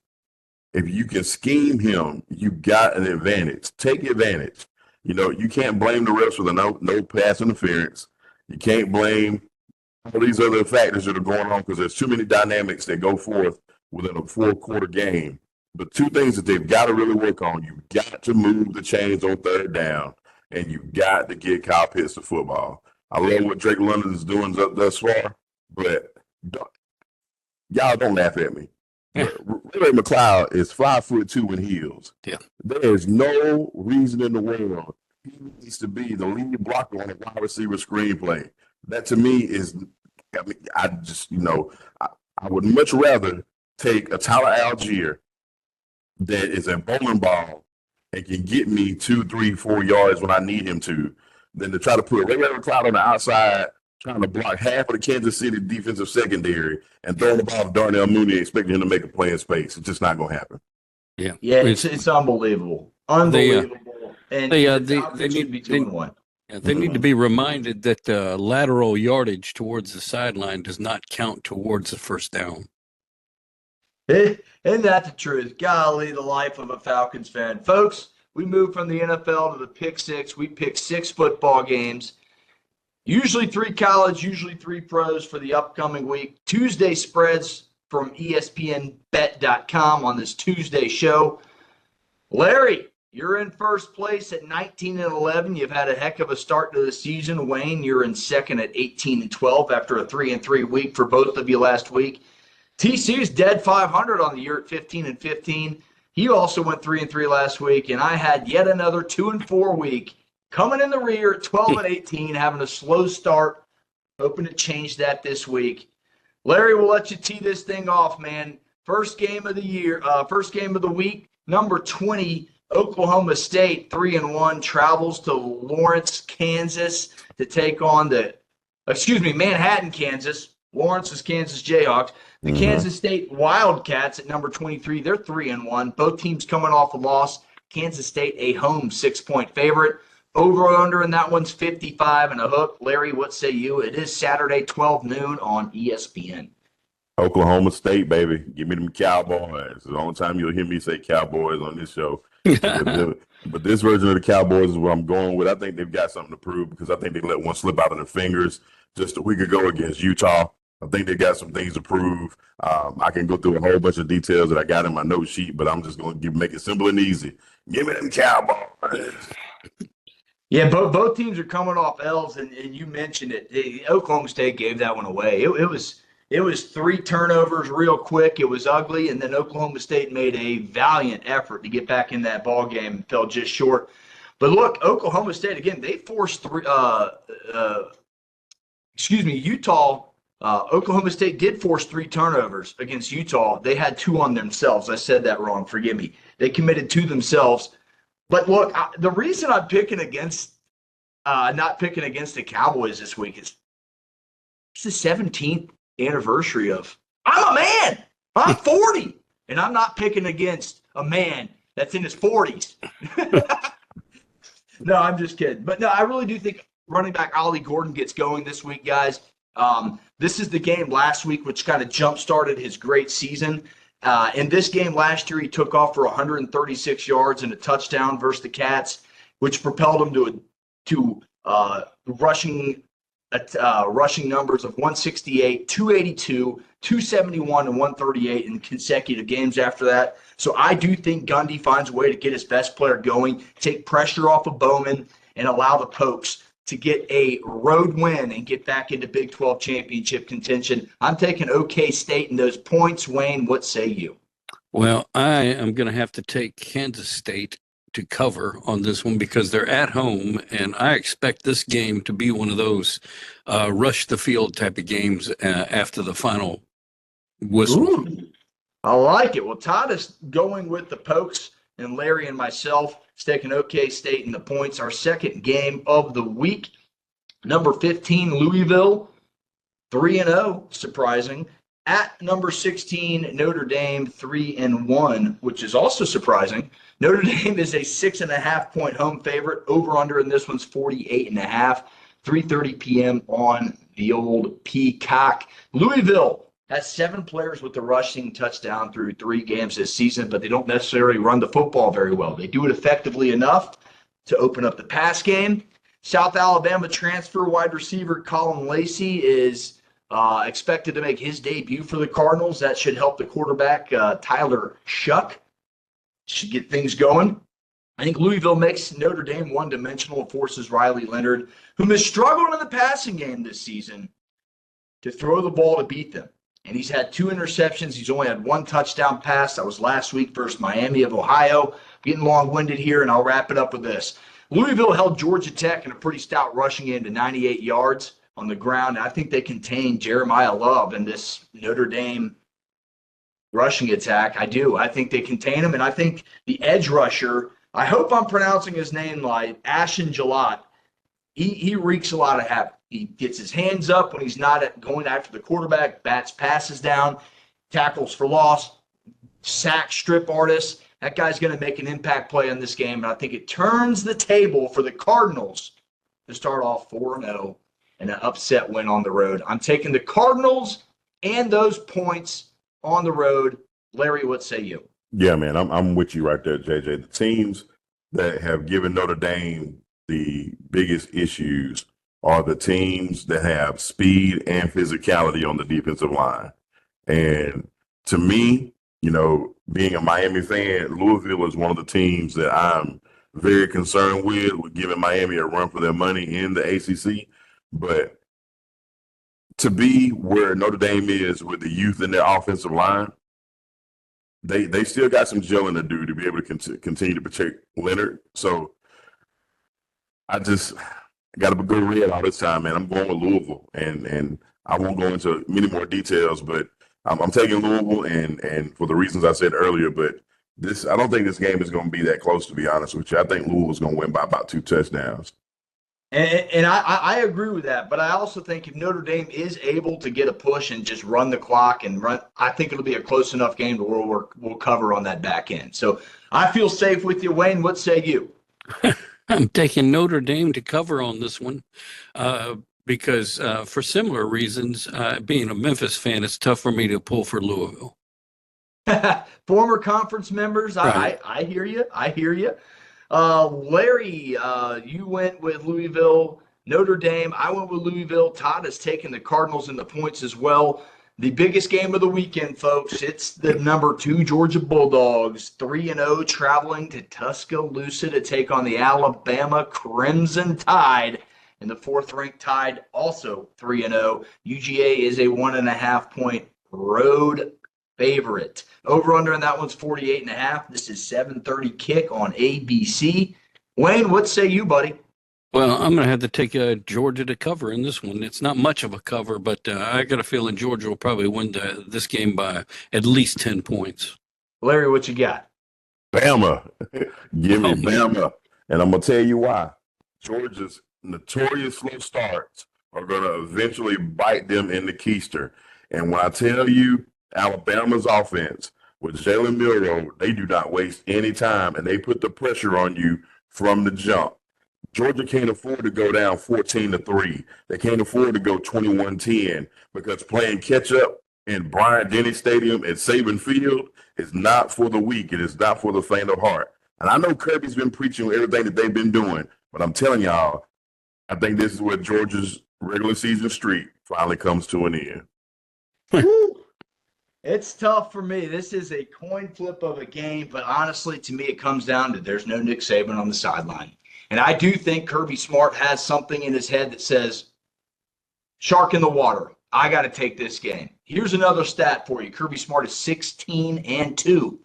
If you can scheme him, you got an advantage. Take advantage. You know, you can't blame the refs for the no pass interference. You can't blame all these other factors that are going on because there's too many dynamics that go forth within a 4-quarter game. But 2 things that they've got to really work on. You've got to move the chains on 3rd down, and you've got to get Kyle Pitts to football. I love what Drake London is doing thus far, but y'all don't laugh at me. Ray McLeod is 5'2" in heels. Yeah. There is no reason in the world he needs to be the lead blocker on a wide receiver screenplay. That to me is, I would much rather take a Tyler Algier that is a bowling ball and can get me 2, 3, 4 yards when I need him to, than to try to put Ray McLeod on the outside trying to block half of the Kansas City defensive secondary and throwing the ball to Darnell Mooney expecting him to make a play in space. It's just not going to happen. Yeah. Yeah, it's unbelievable. Unbelievable. And they need to be 2-1. They need to be reminded that lateral yardage towards the sideline does not count towards the first down. Isn't that the truth? Golly, the life of a Falcons fan. Folks, we moved from the NFL to the pick 6. We picked 6 football games. Usually 3 college, usually 3 pros for the upcoming week. Tuesday spreads from ESPNBet.com on this Tuesday show. Larry, you're in first place at 19-11. You've had a heck of a start to the season. Wayne, you're in second at 18-12 after a 3-3 week for both of you last week. TCU's dead 500 on the year at 15-15. He also went 3-3 last week, and I had yet another 2-4 week coming in the rear at 12-18, having a slow start. Hoping to change that this week. Larry, we'll let you tee this thing off, man. First game of the week, number 20, Oklahoma State, 3-1, travels to Lawrence, Kansas to take on Manhattan, Kansas. Lawrence's Kansas Jayhawks. The Kansas State Wildcats at number 23, they're 3-1. Both teams coming off a loss. Kansas State, a home 6-point favorite. Over or under in that one's 55 and a hook. Larry, what say you? It is Saturday, 12 noon on ESPN. Oklahoma State, baby. Give me them Cowboys. It's the only time you'll hear me say Cowboys on this show. But this version of the Cowboys is what I'm going with. I think they've got something to prove because I think they let one slip out of their fingers just a week ago against Utah. I think they got some things to prove. I can go through a whole bunch of details that I got in my note sheet, but I'm just going to make it simple and easy. Give me them Cowboys. Yeah, both teams are coming off L's, and you mentioned it. Oklahoma State gave that one away. It was 3 turnovers real quick. It was ugly, and then Oklahoma State made a valiant effort to get back in that ball game and fell just short. But look, Oklahoma State again. They forced Utah. Oklahoma State did force 3 turnovers against Utah. They had 2 on themselves. I said that wrong. Forgive me. They committed 2 themselves. But look, the reason I'm picking against, not picking against the Cowboys this week is it's the 17th anniversary of I'm a man. I'm 40, and I'm not picking against a man that's in his 40s. No, I'm just kidding. But no, I really do think running back Ollie Gordon gets going this week, guys. This is the game last week which kind of jump-started his great season. In this game last year, he took off for 136 yards and a touchdown versus the Cats, which propelled him to rushing numbers of 168, 282, 271, and 138 in consecutive games after that. So I do think Gundy finds a way to get his best player going, take pressure off of Bowman, and allow the Pokes to get a road win and get back into Big 12 championship contention. I'm taking OK State in those points. Wayne, what say you? Well, I am going to have to take Kansas State to cover on this one because they're at home, and I expect this game to be one of those rush the field type of games after the final whistle. Ooh, I like it. Well, Todd is going with the Pokes, and Larry and myself is taking OK State in the points. Our second game of the week, number 15, Louisville, 3-0, surprising. At number 16, Notre Dame, 3-1, which is also surprising. Notre Dame is a 6.5-point home favorite. Over-under in this one's 48.5. 3:30 p.m. on the old Peacock. Louisville has 7 players with the rushing touchdown through 3 games this season, but they don't necessarily run the football very well. They do it effectively enough to open up the pass game. South Alabama transfer wide receiver Colin Lacey is expected to make his debut for the Cardinals. That should help the quarterback, Tyler Shuck. Should get things going. I think Louisville makes Notre Dame one-dimensional and forces Riley Leonard, whom has struggled in the passing game this season, to throw the ball to beat them. And he's had 2 interceptions. He's only had 1 touchdown pass. That was last week versus Miami of Ohio. Getting long-winded here, and I'll wrap it up with this. Louisville held Georgia Tech in a pretty stout rushing game to 98 yards on the ground. And I think they contain Jeremiah Love in this Notre Dame rushing attack. I do. I think they contain him, and I think the edge rusher, I hope I'm pronouncing his name right, Ashen Jalot, he wreaks a lot of havoc. He gets his hands up when he's not going after the quarterback, bats passes down, tackles for loss, sack strip artists. That guy's going to make an impact play in this game, and I think it turns the table for the Cardinals to start off 4-0 and an upset win on the road. I'm taking the Cardinals and those points on the road. Larry, what say you? Yeah, man, I'm with you right there, JJ. The teams that have given Notre Dame the biggest issues are the teams that have speed and physicality on the defensive line. And to me, you know, being a Miami fan, Louisville is one of the teams that I'm very concerned with giving Miami a run for their money in the ACC. But to be where Notre Dame is with the youth in their offensive line, they still got some gelling to do to be able to continue to protect Leonard. So I just got to go red all this time, man. I'm going with Louisville, and I won't go into many more details, but I'm taking Louisville, and for the reasons I said earlier. But I don't think this game is going to be that close, to be honest with you. I think Louisville's going to win by about 2 touchdowns. And I agree with that, but I also think if Notre Dame is able to get a push and just run the clock and run, I think it'll be a close enough game to where we'll cover on that back end. So I feel safe with you, Wayne. What say you? I'm taking Notre Dame to cover on this one because for similar reasons, being a Memphis fan, it's tough for me to pull for Louisville. Former conference members, Right. I hear you. I hear you. Larry, you went with Louisville. Notre Dame, I went with Louisville. Todd has taken the Cardinals in the points as well. The biggest game of the weekend, folks. It's the number 2 Georgia Bulldogs, 3-0, traveling to Tuscaloosa to take on the Alabama Crimson Tide. And the 4th-ranked Tide, also 3-0. UGA is a 1.5-point road favorite. Over-under on that one's 48.5. This is 7:30 kick on ABC. Wayne, what say you, buddy? Well, I'm going to have to take Georgia to cover in this one. It's not much of a cover, but I got a feeling Georgia will probably win this game by at least 10 points. Larry, what you got? Bama. Give me Oh, man. Bama. And I'm going to tell you why. Georgia's notorious slow starts are going to eventually bite them in the keister. And when I tell you Alabama's offense with Jalen Milroe, they do not waste any time, and they put the pressure on you from the jump. Georgia can't afford to go down 14-3. They can't afford to go 21-10 because playing catch up in Bryant-Denny Stadium at Saban Field is not for the weak. It is not for the faint of heart. And I know Kirby's been preaching everything that they've been doing, but I'm telling y'all, I think this is where Georgia's regular season streak finally comes to an end. It's tough for me. This is a coin flip of a game, but honestly, to me, it comes down to there's no Nick Saban on the sideline. And I do think Kirby Smart has something in his head that says, shark in the water. I got to take this game. Here's another stat for you. Kirby Smart is 16-2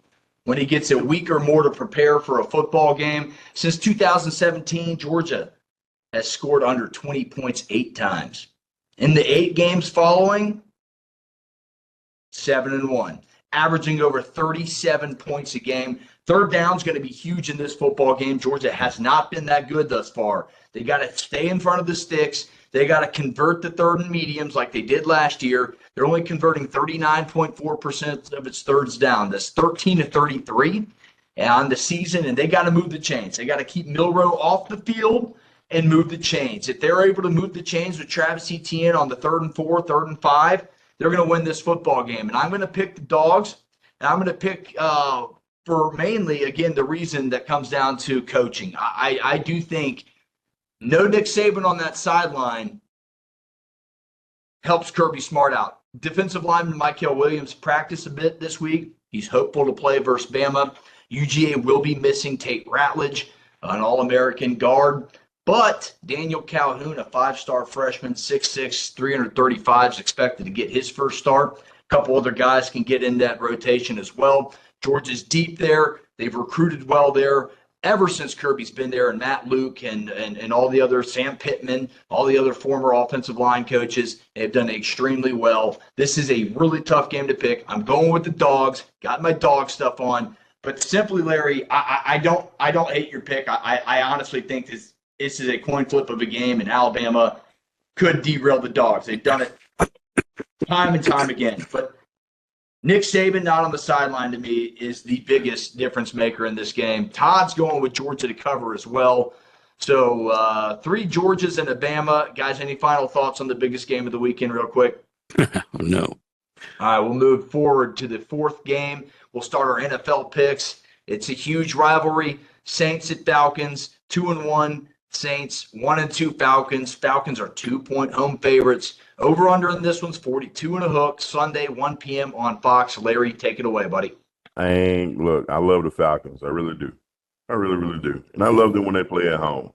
when he gets a week or more to prepare for a football game. Since 2017, Georgia has scored under 20 points 8 times. In the 8 games following, 7-1, averaging over 37 points a game. Third down is going to be huge in this football game. Georgia has not been that good thus far. They got to stay in front of the sticks. They got to convert the third and mediums like they did last year. They're only converting 39.4% of its thirds down. That's 13-33 on the season, and they got to move the chains. They got to keep Milroe off the field and move the chains. If they're able to move the chains with Travis Etienne on the 3rd and 4, 3rd and 5, they're going to win this football game. And I'm going to pick the Dogs, and I'm going to pick for mainly, again, the reason that comes down to coaching. I do think no Nick Saban on that sideline helps Kirby Smart out. Defensive lineman Michael Williams practiced a bit this week. He's hopeful to play versus Bama. UGA will be missing Tate Ratledge, an All-American guard. But Daniel Calhoun, a 5-star freshman, 6'6", 335, is expected to get his first start. A couple other guys can get in that rotation as well. Georgia's deep there. They've recruited well there ever since Kirby's been there, and Matt Luke and all the other, Sam Pittman, all the other former offensive line coaches, they've done extremely well. This is a really tough game to pick. I'm going with the Dogs. Got my dog stuff on. But simply, Larry, I don't hate your pick. I honestly think this is a coin flip of a game, and Alabama could derail the Dogs. They've done it time and time again. But Nick Saban not on the sideline to me is the biggest difference maker in this game. Todd's going with Georgia to cover as well. So 3 Georgias and a Bama. Guys, any final thoughts on the biggest game of the weekend real quick? No. All right, we'll move forward to the 4th game. We'll start our NFL picks. It's a huge rivalry. Saints at Falcons, 2-1 Saints, 1-2 Falcons. Falcons are 2-point home favorites. Over under in this one's 42 and a hook. Sunday, 1 p.m. on Fox. Larry, take it away, buddy. Look, I love the Falcons. I really do. I really, really do. And I love them when they play at home.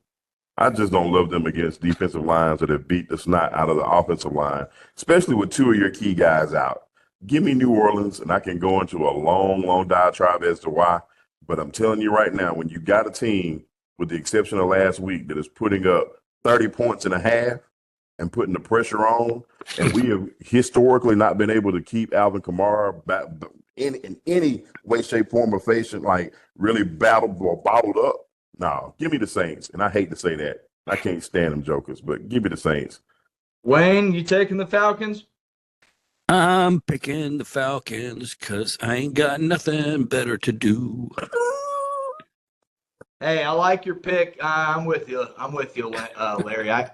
I just don't love them against defensive lines that have beat the snot out of the offensive line, especially with two of your key guys out. Give me New Orleans, and I can go into a long, long diatribe as to why. But I'm telling you right now, when you got a team, with the exception of last week, that is putting up 30 points and a half and putting the pressure on, and we have historically not been able to keep Alvin Kamara back in any way, shape, form, or fashion, like really battled or bottled up. No, give me the Saints. And I hate to say that. I can't stand them jokers, but give me the Saints. Wayne, you taking the Falcons? I'm picking the Falcons because I ain't got nothing better to do. Hey, I like your pick. I'm with you. Larry.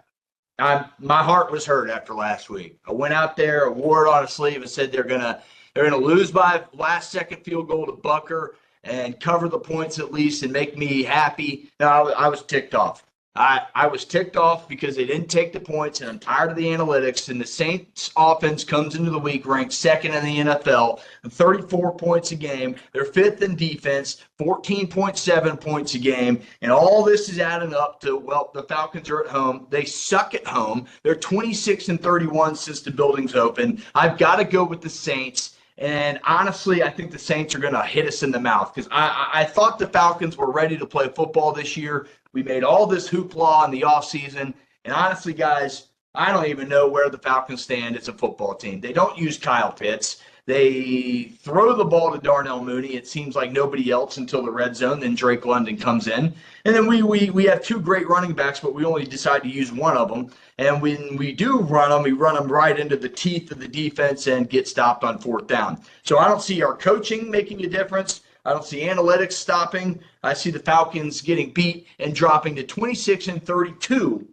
My heart was hurt after last week. I went out there, wore it on a sleeve, and said they're gonna lose by last second field goal to Bucker and cover the points at least and make me happy. No, I was ticked off. I was ticked off because they didn't take the points, and I'm tired of the analytics. And the Saints offense comes into the week ranked second in the NFL, 34 points a game. They're fifth in defense, 14.7 points a game. And all this is adding up to, well, the Falcons are at home. They suck at home. They're 26-31 since the building's open. I've got to go with the Saints. And honestly, I think the Saints are going to hit us in the mouth because I thought the Falcons were ready to play football this year. We made all this hoopla in the offseason. And honestly, guys, I don't even know where the Falcons stand as a football team. They don't use Kyle Pitts. They throw the ball to Darnell Mooney. It seems like nobody else until the red zone. Then Drake London comes in. And then we have two great running backs, but we only decide to use one of them. And when we do run them, we run them right into the teeth of the defense and get stopped on fourth down. So I don't see our coaching making a difference. I don't see analytics stopping. I see the Falcons getting beat and dropping to 26-32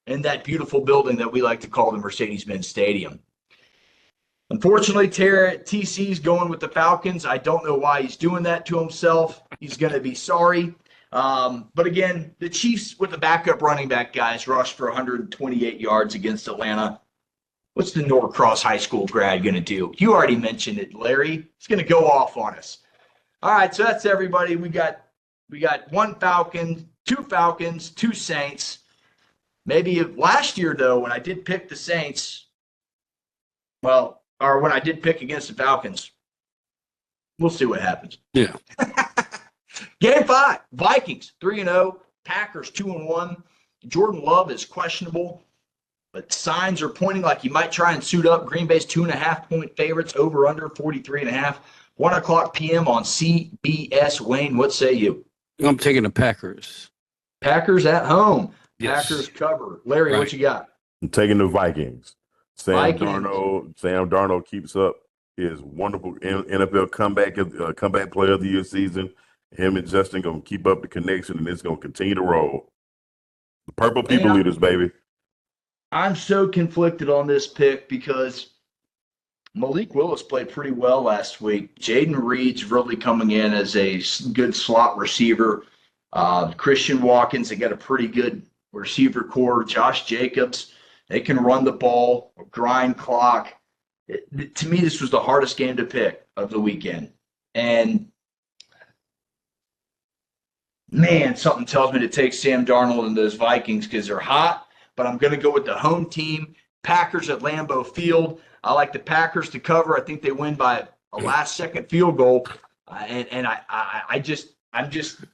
in that beautiful building that we like to call the Mercedes-Benz Stadium. Unfortunately, TC's going with the Falcons. I don't know why he's doing that to himself. He's going to be sorry. But again, the Chiefs with the backup running back guys rushed for 128 yards against Atlanta. What's the Norcross High School grad going to do? You already mentioned it, Larry. He's going to go off on us. All right, so that's everybody. We got one Falcon, two Saints. Maybe last year, though, when I did pick the Saints, or when I did pick against the Falcons, we'll see what happens. Yeah. Game 5, Vikings 3-0, Packers 2-1. Jordan Love is questionable, but signs are pointing like he might try and suit up. Green Bay's 2.5-point favorites, over under 43.5. 1 o'clock p.m. on CBS. Wayne, what say you? I'm taking the Packers. Packers at home. Yes. Packers cover. Larry, Right. What you got? I'm taking the Vikings. Sam Vikings. Darnold keeps up his wonderful NFL comeback player of the year season. Him and Justin going to keep up the connection, and it's going to continue to roll. The Purple People Leaders, baby. I'm so conflicted on this pick because Malik Willis played pretty well last week. Jaden Reed's really coming in as a good slot receiver. Christian Watkins, they got a pretty good receiver core. Josh Jacobs, they can run the ball, grind clock. To me, this was the hardest game to pick of the weekend. And, man, something tells me to take Sam Darnold and those Vikings because they're hot. But I'm going to go with the home team, Packers at Lambeau Field. I like the Packers to cover. I think they win by a last-second field goal. I'm just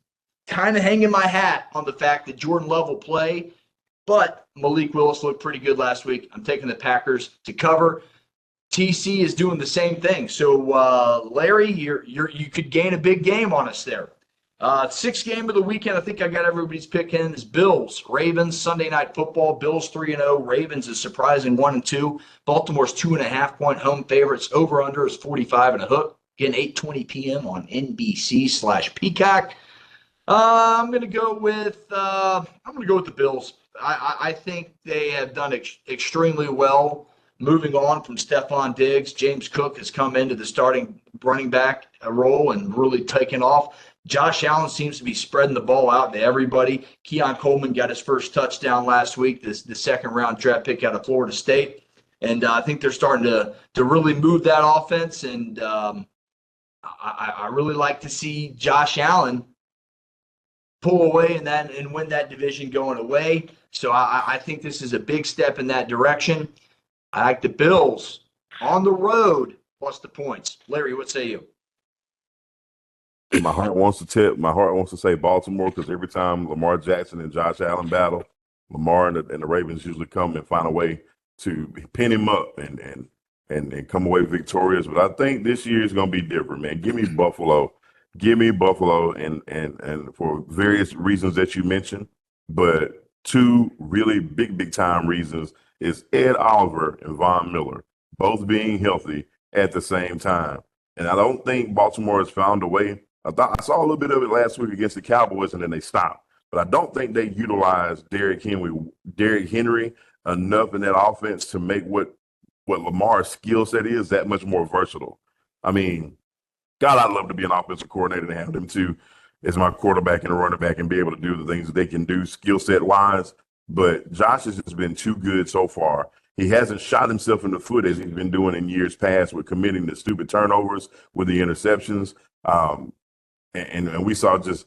kind of hanging my hat on the fact that Jordan Love will play, but Malik Willis looked pretty good last week. I'm taking the Packers to cover. TC is doing the same thing. So, Larry, you could gain a big game on us there. Sixth game of the weekend, I think I got everybody's pick in, is Bills, Ravens, Sunday Night Football. Bills 3-0, Ravens is surprising 1-2. Baltimore's 2.5-point home favorites. Over-under is 45 and a hook. Again, 8:20 p.m. on NBC/Peacock. I'm going to go with the Bills. I think they have done extremely well moving on from Stephon Diggs. James Cook has come into the starting running back role and really taken off. Josh Allen seems to be spreading the ball out to everybody. Keon Coleman got his first touchdown last week, the second-round draft pick out of Florida State. And I think they're starting to really move that offense. And I really like to see Josh Allen pull away and win that division going away. So I think this is a big step in that direction. I like the Bills on the road plus the points. Larry, what say you? My heart wants to say Baltimore, because every time Lamar Jackson and Josh Allen battle, Lamar and the Ravens usually come and find a way to pin him up and come away victorious. But I think this year is going to be different, man. Give me Buffalo. Give me Buffalo, and for various reasons that you mentioned. But two really big time reasons is Ed Oliver and Von Miller both being healthy at the same time. And I don't think Baltimore has found a way. I saw a little bit of it last week against the Cowboys, and then they stopped. But I don't think they utilized Derrick Henry enough in that offense to make what Lamar's skill set is that much more versatile. I mean, God, I'd love to be an offensive coordinator and have them two as my quarterback and a running back and be able to do the things that they can do skill set wise. But Josh has just been too good so far. He hasn't shot himself in the foot as he's been doing in years past with committing the stupid turnovers with the interceptions. And we saw just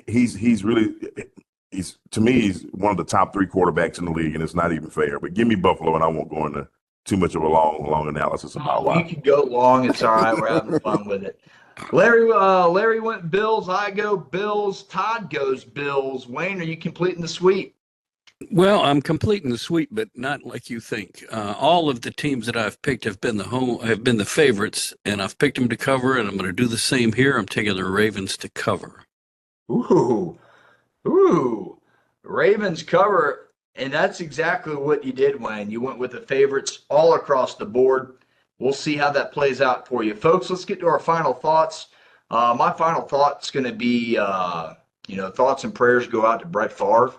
he's to me, he's one of the top 3 quarterbacks in the league, and it's not even fair. But give me Buffalo, and I won't go into too much of a long analysis about why. You can go long. It's all right. We're having fun with it. Larry went Bills. I go Bills. Todd goes Bills. Wayne, are you completing the sweep? Well, I'm completing the sweep, but not like you think. All of the teams that I've picked have been the favorites, and I've picked them to cover, and I'm going to do the same here. I'm taking the Ravens to cover. Ooh, Ravens cover, and that's exactly what you did, Wayne. You went with the favorites all across the board. We'll see how that plays out for you, folks. Let's get to our final thoughts. My final thought is going to be, thoughts and prayers go out to Brett Favre.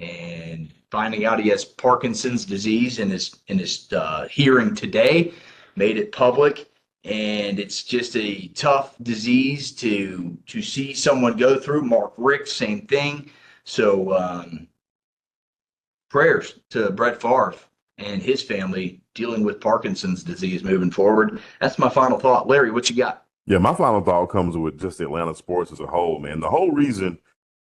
And finding out he has Parkinson's disease in his hearing today, made it public, and it's just a tough disease to see someone go through. Mark Richt, same thing. So prayers to Brett Favre and his family dealing with Parkinson's disease moving forward. That's my final thought. Larry, what you got? Yeah, my final thought comes with just Atlanta sports as a whole, man. The whole reason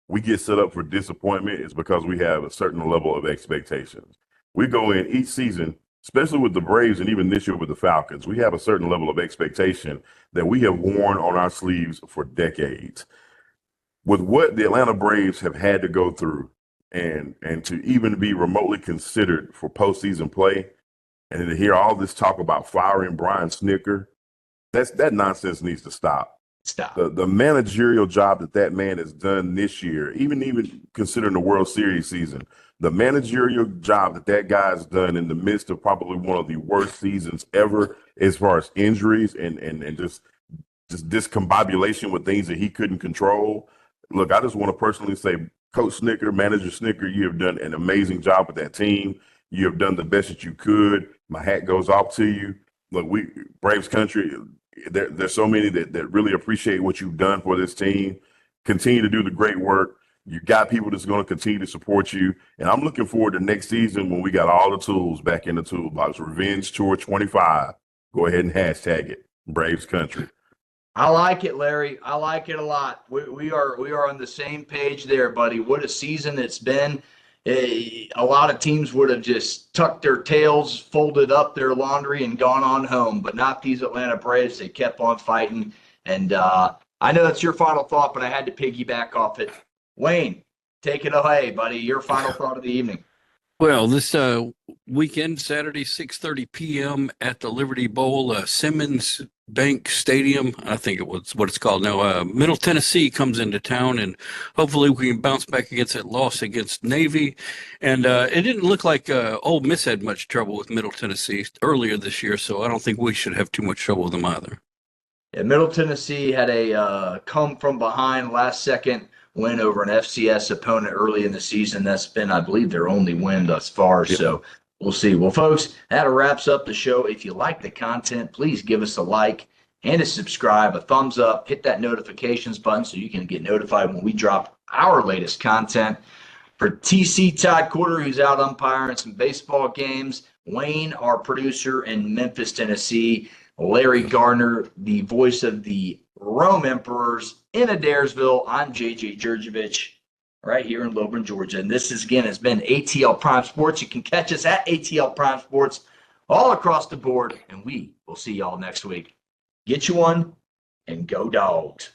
we get set up for disappointment is because we have a certain level of expectations. We go in each season, especially with the Braves and even this year with the Falcons, we have a certain level of expectation that we have worn on our sleeves for decades. With what the Atlanta Braves have had to go through and to even be remotely considered for postseason play, and to hear all this talk about firing Brian Snitker, that nonsense needs to stop. The managerial job that man has done this year, even considering the World Series season, the managerial job that guy has done in the midst of probably one of the worst seasons ever as far as injuries and just discombobulation with things that he couldn't control. Look, I just want to personally say, Coach Snitker, Manager Snitker, you have done an amazing job with that team. You have done the best that you could. My hat goes off to you. Look, Braves country, there's so many that really appreciate what you've done for this team. Continue to do the great work. You got people that's going to continue to support you. And I'm looking forward to next season when we got all the tools back in the toolbox. Revenge Tour 25. Go ahead and hashtag it. Braves country. I like it, Larry. I like it a lot. We are on the same page there, buddy. What a season it's been. A lot of teams would have just tucked their tails, folded up their laundry, and gone on home, but not these Atlanta Braves. They kept on fighting. And I know that's your final thought, but I had to piggyback off it. Wayne, take it away, buddy. Your final thought of the evening. Well, this weekend, Saturday, 6:30 p.m. at the Liberty Bowl, Simmons Bank Stadium, I think it was what it's called now. Middle Tennessee comes into town, and hopefully we can bounce back against that loss against Navy. And it didn't look like Ole Miss had much trouble with Middle Tennessee earlier this year, so I don't think we should have too much trouble with them either. Yeah, Middle Tennessee had a come from behind last second win over an FCS opponent early in the season. That's been, I believe, their only win thus far. Yep. So we'll see. Well, folks, that wraps up the show. If you like the content, please give us a like and a subscribe, a thumbs up, hit that notifications button so you can get notified when we drop our latest content. For TC Todd Corder, who's out umpiring some baseball games, Wayne, our producer in Memphis, Tennessee, Larry Gardner, the voice of the Rome Emperors, in Adairsville. I'm JJ Jurjevich, right here in Lilburn, Georgia. And this is, again, has been ATL Prime Sports. You can catch us at ATL Prime Sports all across the board, and we will see y'all next week. Get you one, and go Dogs.